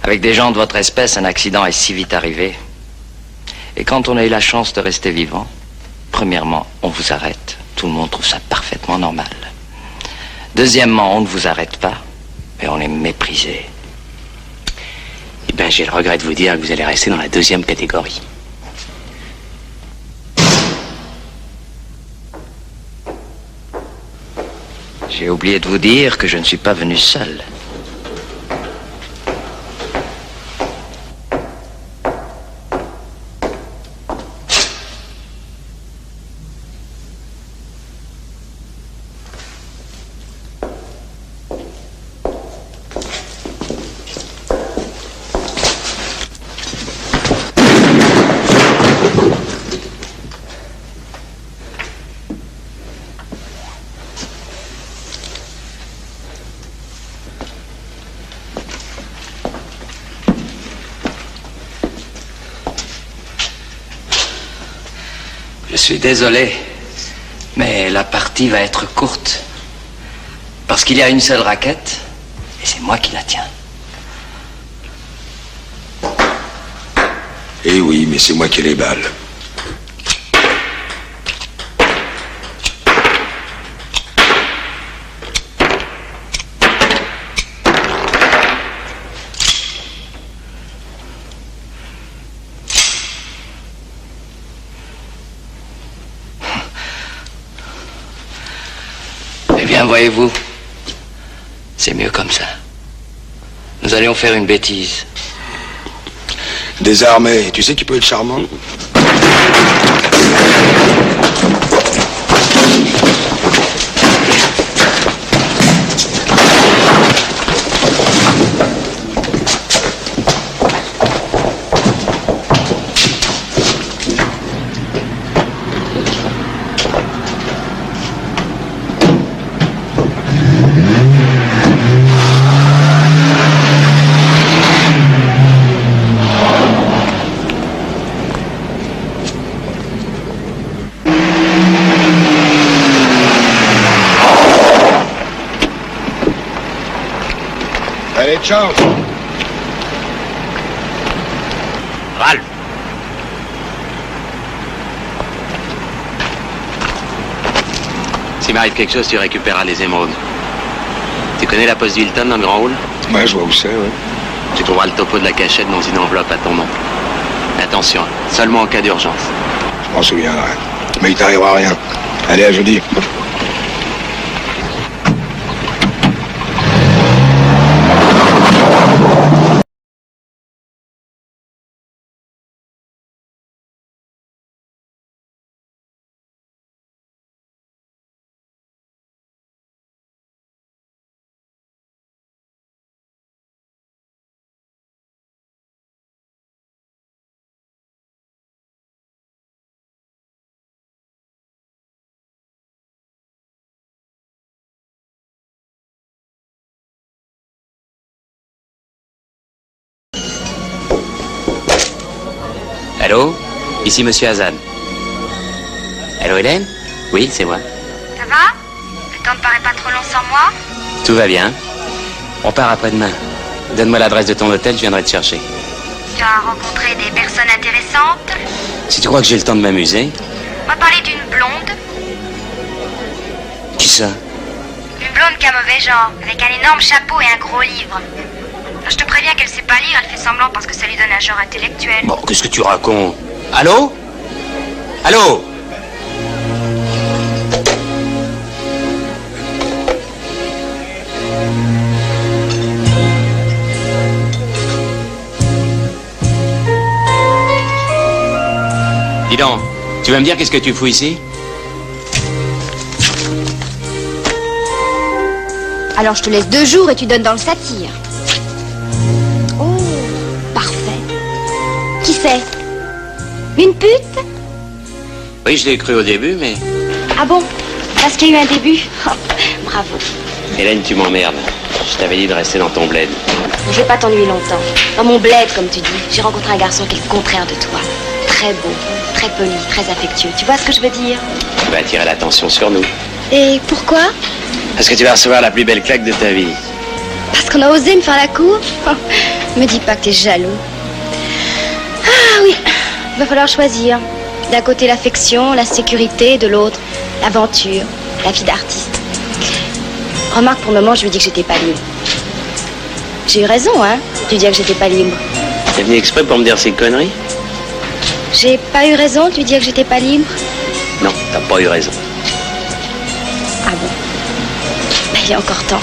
Avec des gens de votre espèce, un accident est si vite arrivé. Et quand on a eu la chance de rester vivant, premièrement, on vous arrête. Tout le monde trouve ça parfaitement normal. Deuxièmement, on ne vous arrête pas, mais on est méprisé. Eh bien, j'ai le regret de vous dire que vous allez rester dans la 2e catégorie. J'ai oublié de vous dire que je ne suis pas venu seul. Je suis désolé, mais la partie va être courte. Parce qu'il y a une seule raquette, et c'est moi qui la tiens. Eh oui, mais c'est moi qui ai les balles. Eh bien, voyez-vous, c'est mieux comme ça. Nous allions faire une bêtise. Désarmé, tu sais qu'il peut être charmant. chance. Ralph. S'il m'arrive quelque chose, tu récupéreras les émeraudes. Tu connais la poste du Hilton dans le Grand Hall? Ouais, je vois où c'est, ouais. Tu trouveras le topo de la cachette dans une enveloppe à ton nom. Mais attention, seulement en cas d'urgence. Je m'en souviendrai. Mais il t'arrivera rien. Allez, à jeudi. Allô? Ici Monsieur Hazan. Allô, Hélène? Oui, c'est moi. Ça va? Le temps ne paraît pas trop long sans moi? Tout va bien. On part après-demain. Donne-moi l'adresse de ton hôtel, je viendrai te chercher. Tu as rencontré des personnes intéressantes? Si tu crois que j'ai le temps de m'amuser... On m'a parlé d'une blonde. Qui ça? Une blonde qui a mauvais genre, avec un énorme chapeau et un gros livre. Je te préviens qu'elle sait pas lire, elle fait semblant parce que ça lui donne un genre intellectuel. Bon, qu'est-ce que tu racontes? Allô? Allô? Dis donc, tu vas me dire qu'est-ce que tu fous ici? Alors je te laisse 2 jours et tu donnes dans le satire. Oh, parfait. Qui c'est? Une pute? Oui, je l'ai cru au début, mais... Ah bon? Parce qu'il y a eu un début? Oh, bravo. Hélène, tu m'emmerdes. Je t'avais dit de rester dans ton bled. Je vais pas t'ennuyer longtemps. Dans mon bled, comme tu dis, j'ai rencontré un garçon qui est le contraire de toi. Très beau, très poli, très affectueux. Tu vois ce que je veux dire? Tu vas attirer l'attention sur nous. Et pourquoi? Parce que tu vas recevoir la plus belle claque de ta vie. Parce qu'on a osé me faire la cour? Oh, me dis pas que t'es jaloux. Ah oui, il va falloir choisir. D'un côté l'affection, la sécurité, de l'autre l'aventure, la vie d'artiste. Remarque, pour le moment, je lui dis que j'étais pas libre. J'ai eu raison, hein, de lui dire que j'étais pas libre. T'es venu exprès pour me dire ces conneries? J'ai pas eu raison de lui dire que j'étais pas libre? Non, t'as pas eu raison. Ah bon? Ben, il y a encore temps.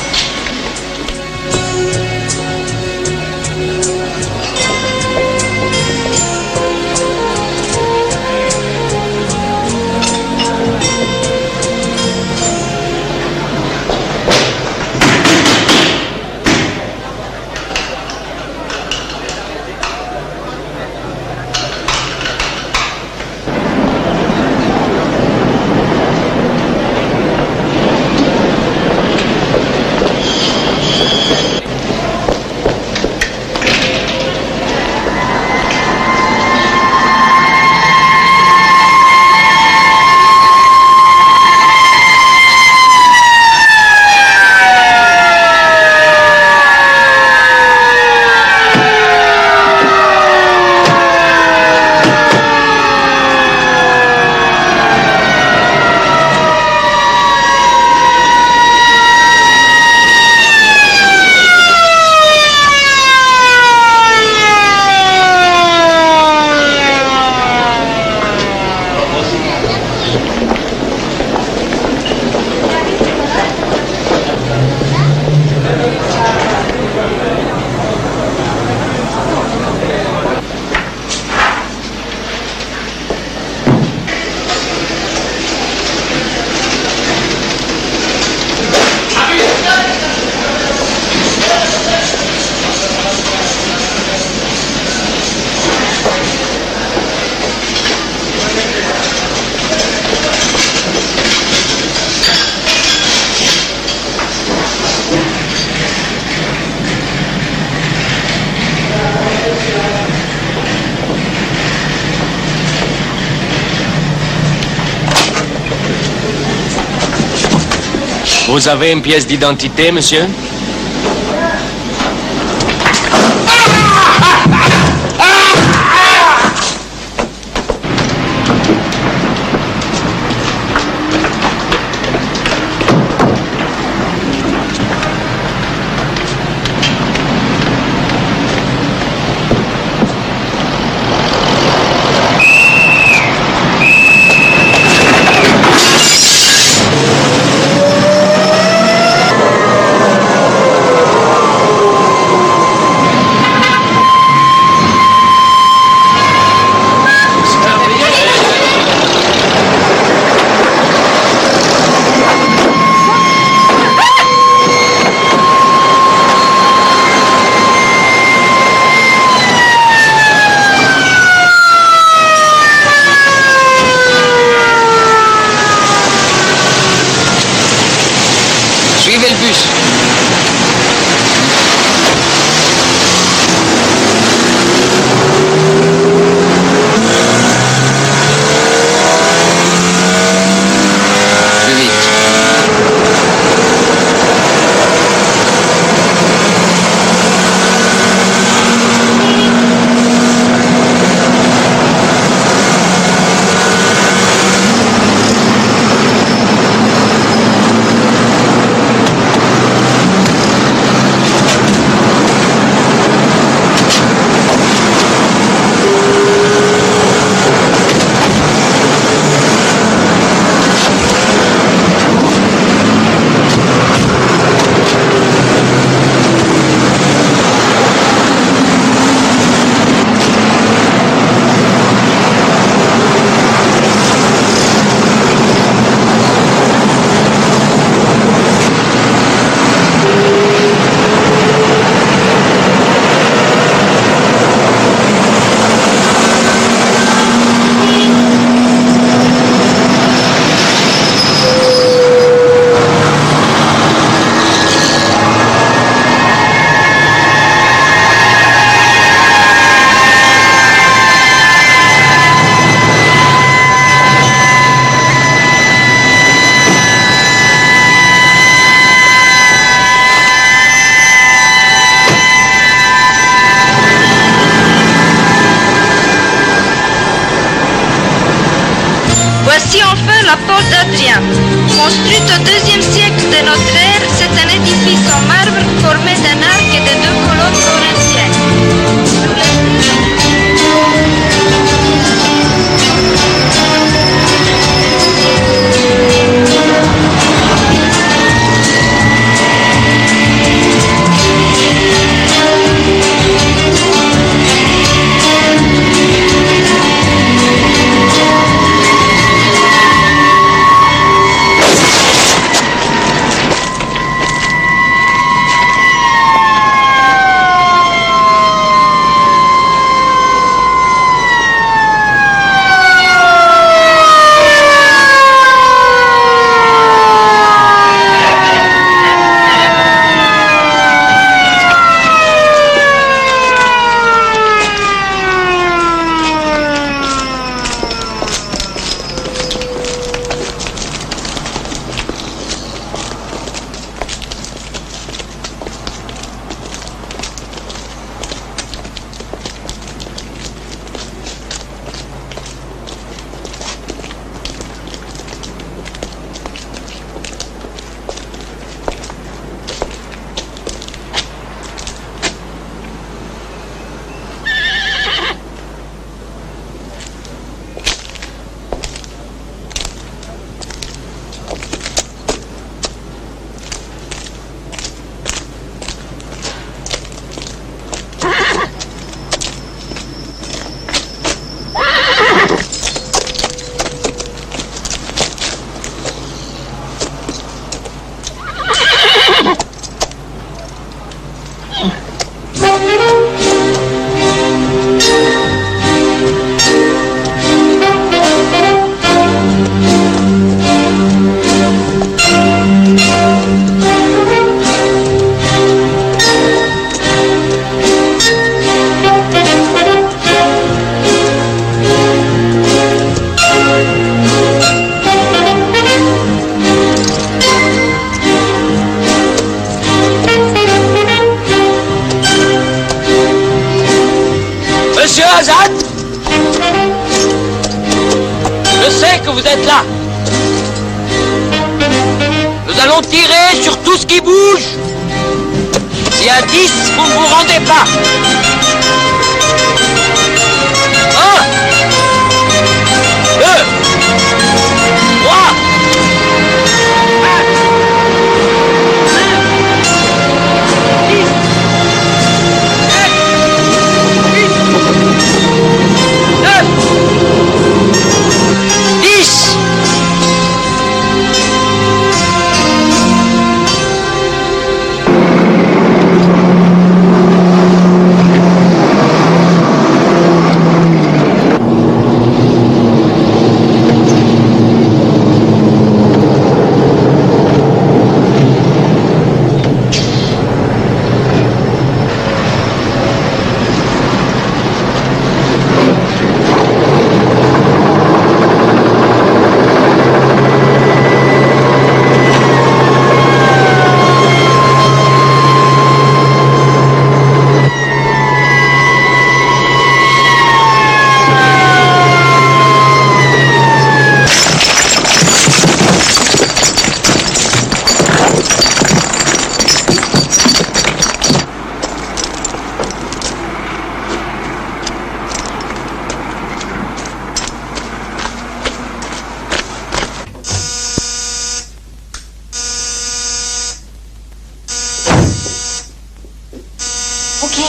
Vous avez une pièce d'identité, monsieur? remonte au IIe siècle de notre ère. C'est un édifice en marbre formé d'un arc et de 2 colonnes corinthiennes. Je sais que vous êtes là. Nous allons tirer sur tout ce qui bouge. Si à 10, vous ne vous rendez pas. 1, 2, 3, 4, 5, 6, 7, 8, 9, 10.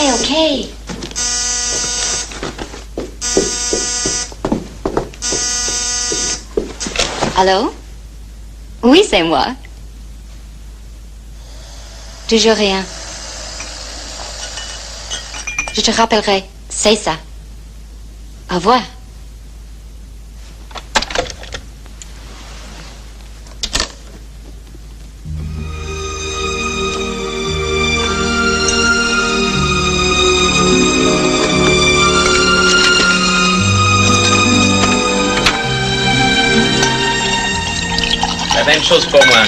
Okay. Allô? Oui, c'est moi. Toujours rien. Je te rappellerai, c'est ça. Au revoir. La même chose pour moi.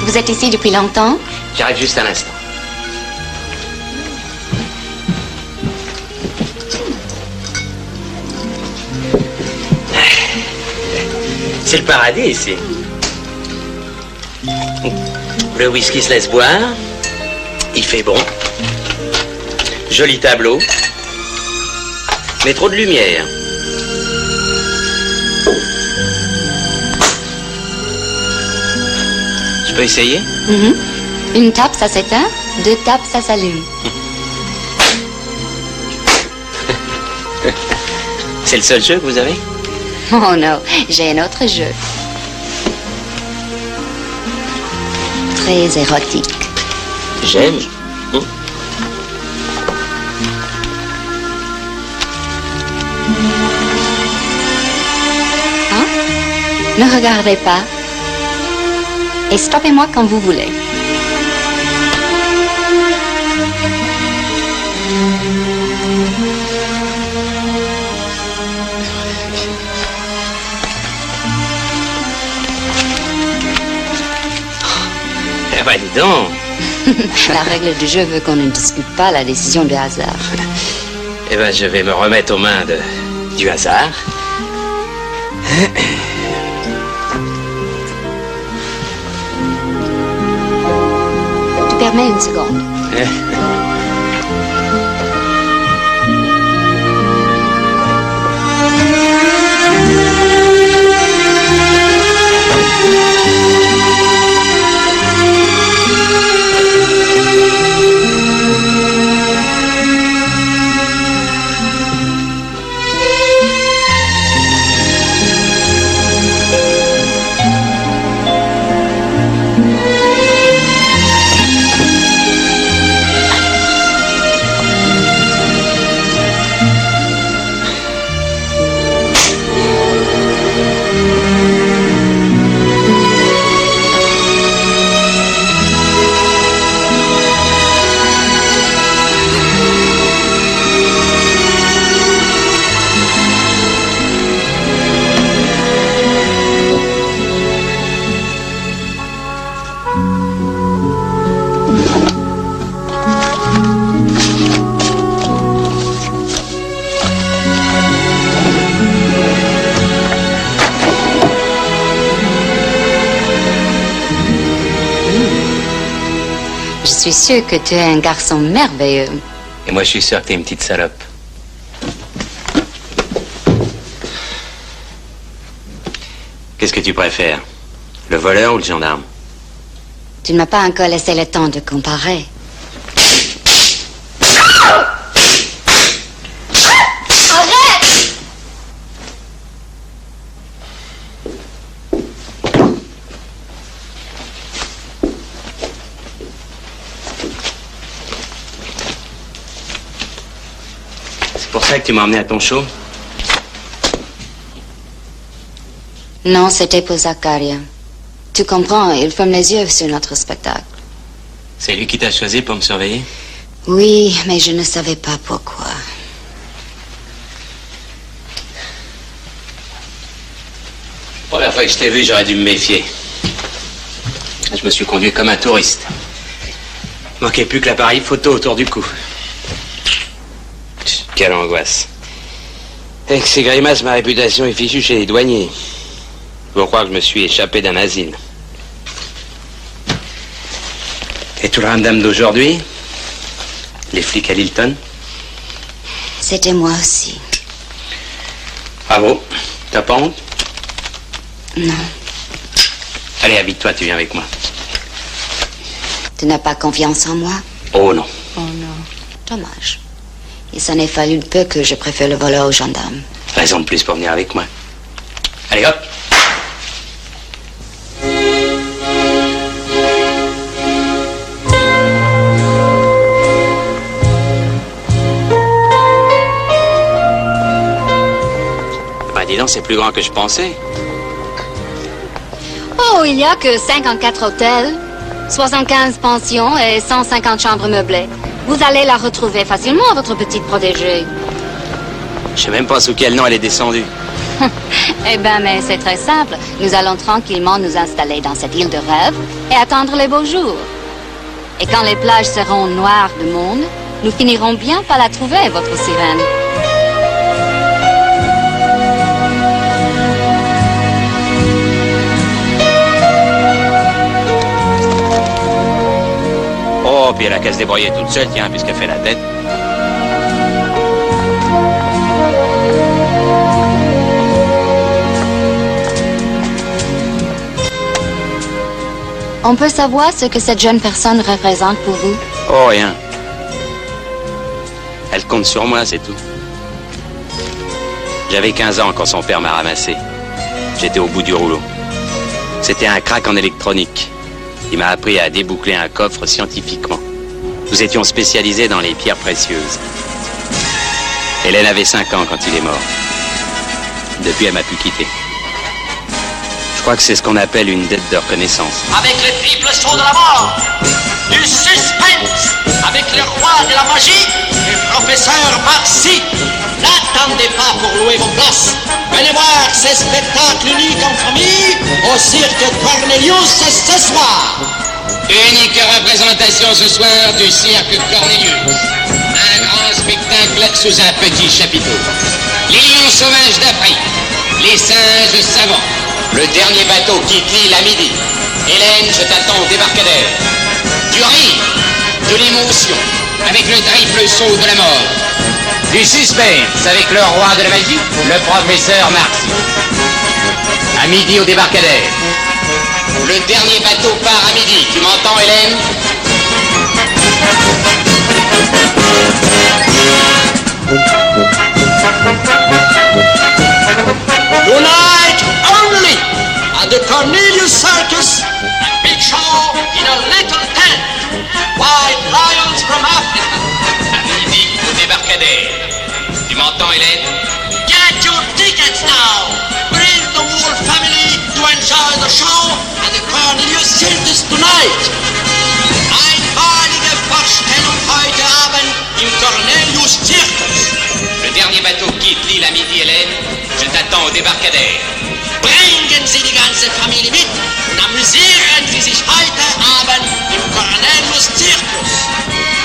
Vous êtes ici depuis longtemps? J'arrive juste à l'instant. C'est le paradis ici. Le whisky se laisse boire. Il fait bon. Joli tableau. Mais trop de lumière. Je peux essayer? Une tape, ça s'éteint. 2 tapes, ça s'allume. C'est le seul jeu que vous avez? Oh non, j'ai un autre jeu. Très érotique. J'aime. Hein? Ne regardez pas. Et stoppez-moi quand vous voulez. Eh ben, dis donc. La règle du jeu veut qu'on ne discute pas la décision du hasard. Eh ben, je vais me remettre aux mains du hasard. Tu permets une seconde. Je suis sûre que tu es un garçon merveilleux. Et moi, je suis sûr que t'es une petite salope. Qu'est-ce que tu préfères? Le voleur ou le gendarme? Tu ne m'as pas encore laissé le temps de comparer. C'est pour ça que tu m'as emmené à ton show? Non, c'était pour Zacharia. Tu comprends, il ferme les yeux sur notre spectacle. C'est lui qui t'a choisi pour me surveiller? Oui, mais je ne savais pas pourquoi. La première fois que je t'ai vu, j'aurais dû me méfier. Je me suis conduit comme un touriste. Il manquait plus que l'appareil photo autour du cou. Quelle angoisse. Avec ces grimaces, ma réputation est fichue chez les douaniers. Ils vont croire que je me suis échappé d'un asile. Et tout le ramdam d'aujourd'hui? Les flics à Lilton? C'était moi aussi. Bravo. T'as pas honte? Non. Allez, habille-toi, tu viens avec moi. Tu n'as pas confiance en moi? Oh non. Oh non. Dommage. Il s'en est fallu peu que je préfère le voleur au gendarme. Raison de plus pour venir avec moi. Allez, hop! Bah, dis donc, c'est plus grand que je pensais. Oh, il n'y a que 54 hôtels, 75 pensions et 150 chambres meublées. Vous allez la retrouver facilement, votre petite protégée. Je sais même pas sous quel nom elle est descendue. Eh ben, mais c'est très simple. Nous allons tranquillement nous installer dans cette île de rêve et attendre les beaux jours. Et quand les plages seront noires de monde, nous finirons bien par la trouver, votre sirène. puis elle a qu'à se débrouiller toute seule, tiens, puisqu'elle fait la tête. On peut savoir ce que cette jeune personne représente pour vous? Oh, rien. Elle compte sur moi, c'est tout. J'avais 15 ans quand son père m'a ramassé. J'étais au bout du rouleau. C'était un crack en électronique. Il m'a appris à déboucler un coffre scientifiquement. Nous étions spécialisés dans les pierres précieuses. Hélène avait 5 ans quand il est mort. Depuis, elle m'a pu quitter. Je crois que c'est ce qu'on appelle une dette de reconnaissance. Avec les triple sauts de la mort, du suspense, avec le roi de la magie, le professeur Marcy. N'attendez pas pour louer vos places. Venez voir ces spectacles uniques en famille au cirque Cornelius ce soir. Unique représentation ce soir du cirque Cornelius. Un grand spectacle sous un petit chapiteau. Les lions sauvages d'Afrique, les singes savants, le dernier bateau quitte l'île à midi. Hélène, je t'attends au débarcadère. Du rire, de l'émotion, avec le triple saut de la mort. Du suspense, avec le roi de la magie, le professeur Marcy. À midi au débarcadère. Le dernier bateau part à midi. Tu m'entends, Hélène? Tonight only at the Cornelius Circus, a big show in a little tent. White lions from Africa. À midi au débarcadère. Tu m'entends, Hélène? Get your tickets now. Bring the whole family to enjoy the show at the Cornelius Circus tonight. Einmalige Vorstellung heute Abend im Cornelius Circus. Le dernier bateau quitte l'île à midi, Hélène. Je t'attends au débarcadère. Bringen Sie die ganze Familie mit und amüsieren Sie sich heute Abend im Cornelius Circus.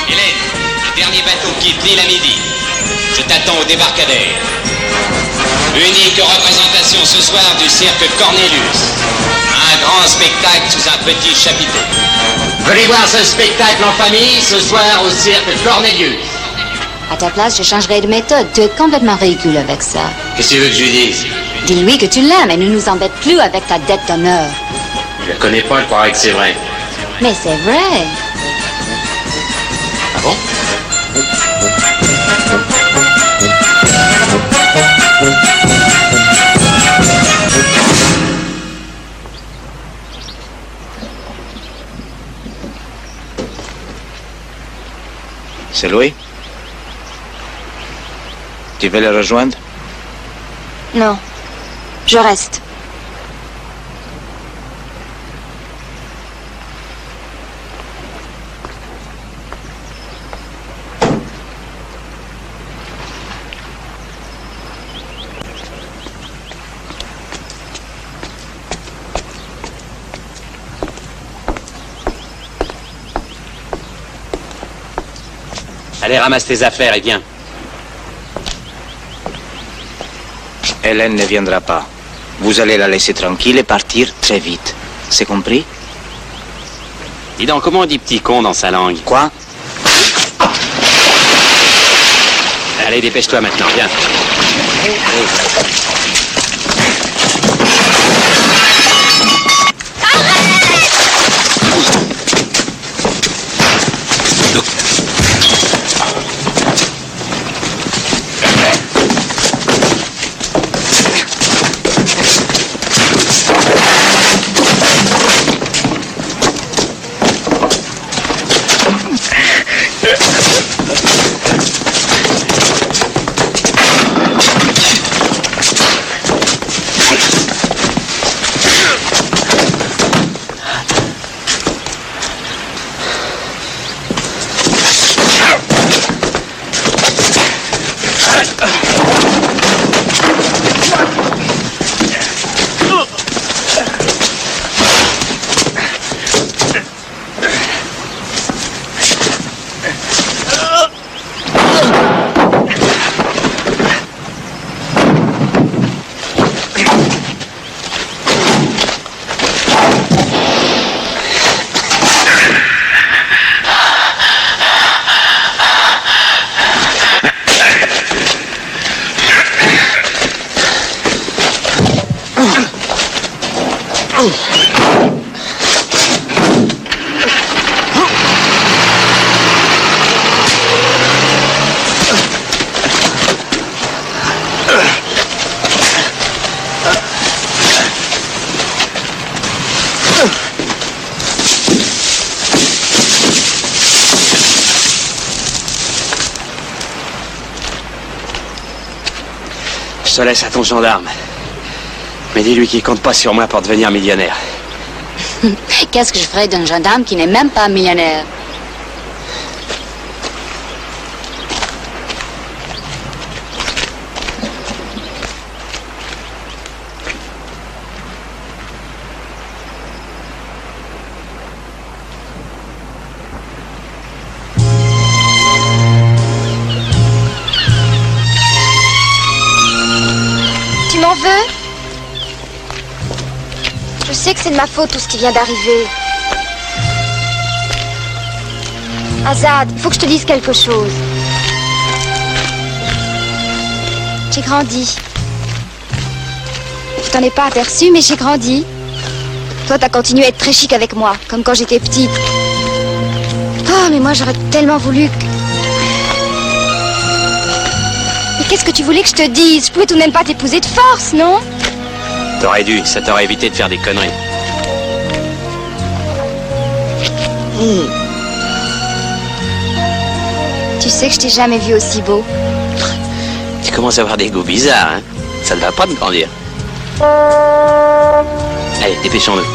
Hélène, le dernier bateau quitte l'île à midi. Je t'attends au débarcadère. Unique représentation ce soir du cirque Cornelius. Un grand spectacle sous un petit chapiteau. Venez voir ce spectacle en famille ce soir au cirque Cornelius. À ta place, je changerais de méthode. Tu es complètement ridicule avec ça. Qu'est-ce que tu veux que je lui dise? Dis-lui que tu l'aimes et ne nous embête plus avec ta dette d'honneur. Je la connais pas, elle croirait que c'est vrai. Mais c'est vrai. Ah bon? C'est Louis? Tu veux le rejoindre? Non, je reste. Allez, ramasse tes affaires et viens. Hélène ne viendra pas. Vous allez la laisser tranquille et partir très vite. C'est compris? Dis donc, comment on dit petit con dans sa langue? Quoi? Allez, dépêche-toi maintenant, viens. Je te laisse à ton gendarme. Mais dis-lui qu'il compte pas sur moi pour devenir millionnaire. Qu'est-ce que je ferais d'un gendarme qui n'est même pas millionnaire? Tu m'en veux? Je sais que c'est de ma faute tout ce qui vient d'arriver. Azad, il faut que je te dise quelque chose. J'ai grandi. Tu t'en es pas aperçu, mais j'ai grandi. Toi, t'as continué à être très chic avec moi, comme quand j'étais petite. Oh, mais moi, j'aurais tellement voulu que... Mais qu'est-ce que tu voulais que je te dise? Je pouvais tout de même pas t'épouser de force, non? T'aurais dû, ça t'aurait évité de faire des conneries. Tu sais que je t'ai jamais vu aussi beau. Tu commences à avoir des goûts bizarres, hein? Ça ne va pas de grandir. Allez, dépêchons-nous.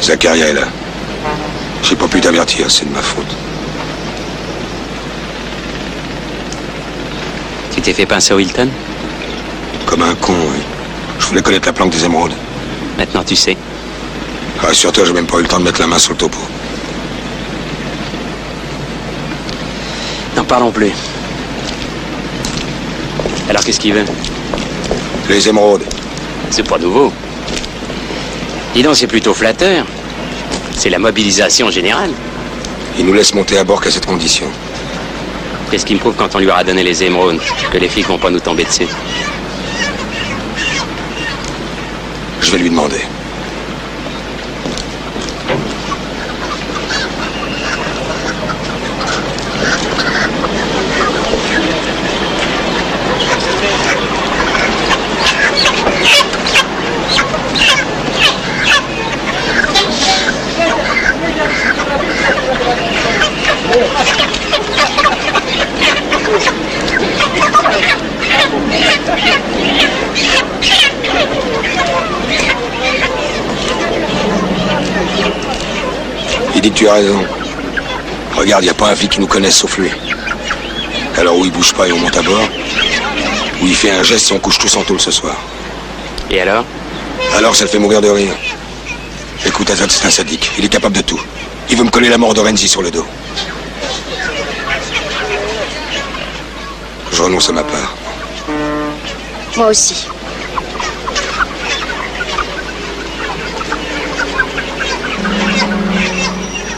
Zakaria est là. J'ai pas pu t'avertir, c'est de ma faute. Tu t'es fait pincer au Hilton? Comme un con, oui. Je voulais connaître la planque des émeraudes. Maintenant tu sais. Rassure-toi, j'ai même pas eu le temps de mettre la main sur le topo. N'en parlons plus. Alors qu'est-ce qu'il veut? Les émeraudes. C'est pas nouveau. Dis donc, c'est plutôt flatteur. C'est la mobilisation générale. Il nous laisse monter à bord qu'à cette condition. Qu'est-ce qui me prouve quand on lui aura donné les émeraudes que les flics vont pas nous tomber dessus? Je vais lui demander. Il dit que tu as raison. Regarde, il n'y a pas un flic qui nous connaisse sauf lui. Alors où il bouge pas et on monte à bord, ou il fait un geste et on couche tous en tôle ce soir. Et alors? Alors ça le fait mourir de rire. Écoute, Azad, c'est un sadique. Il est capable de tout. Il veut me coller la mort de Renzi sur le dos. Je renonce à ma part. Moi aussi.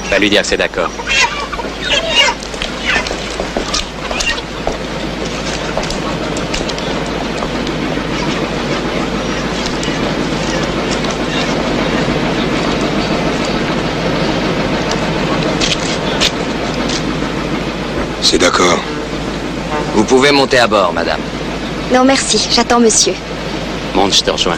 Va lui dire que c'est d'accord. C'est d'accord. Vous pouvez monter à bord, madame. Non, merci. J'attends monsieur. Monte, je te rejoins.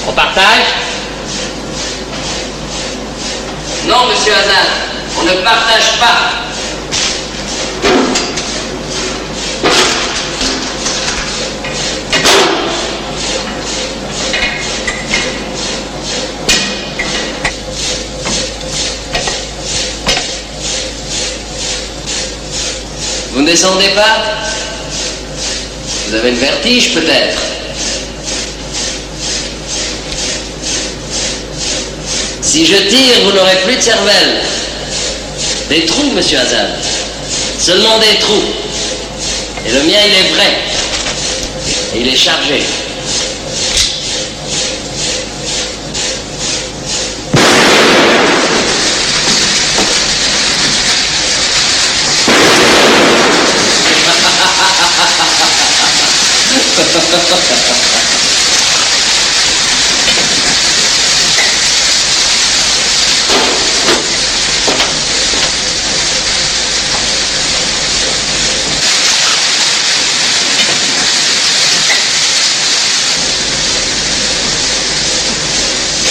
On partage? Non, monsieur Hazan, on ne partage pas. Vous ne descendez pas? Vous avez le vertige, peut-être? Si je tire, vous n'aurez plus de cervelle. Des trous, monsieur Hazan. Seulement des trous. Et le mien, il est vrai. Et il est chargé.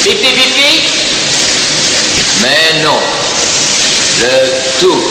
Pipi pipi? Mais non. Le tout.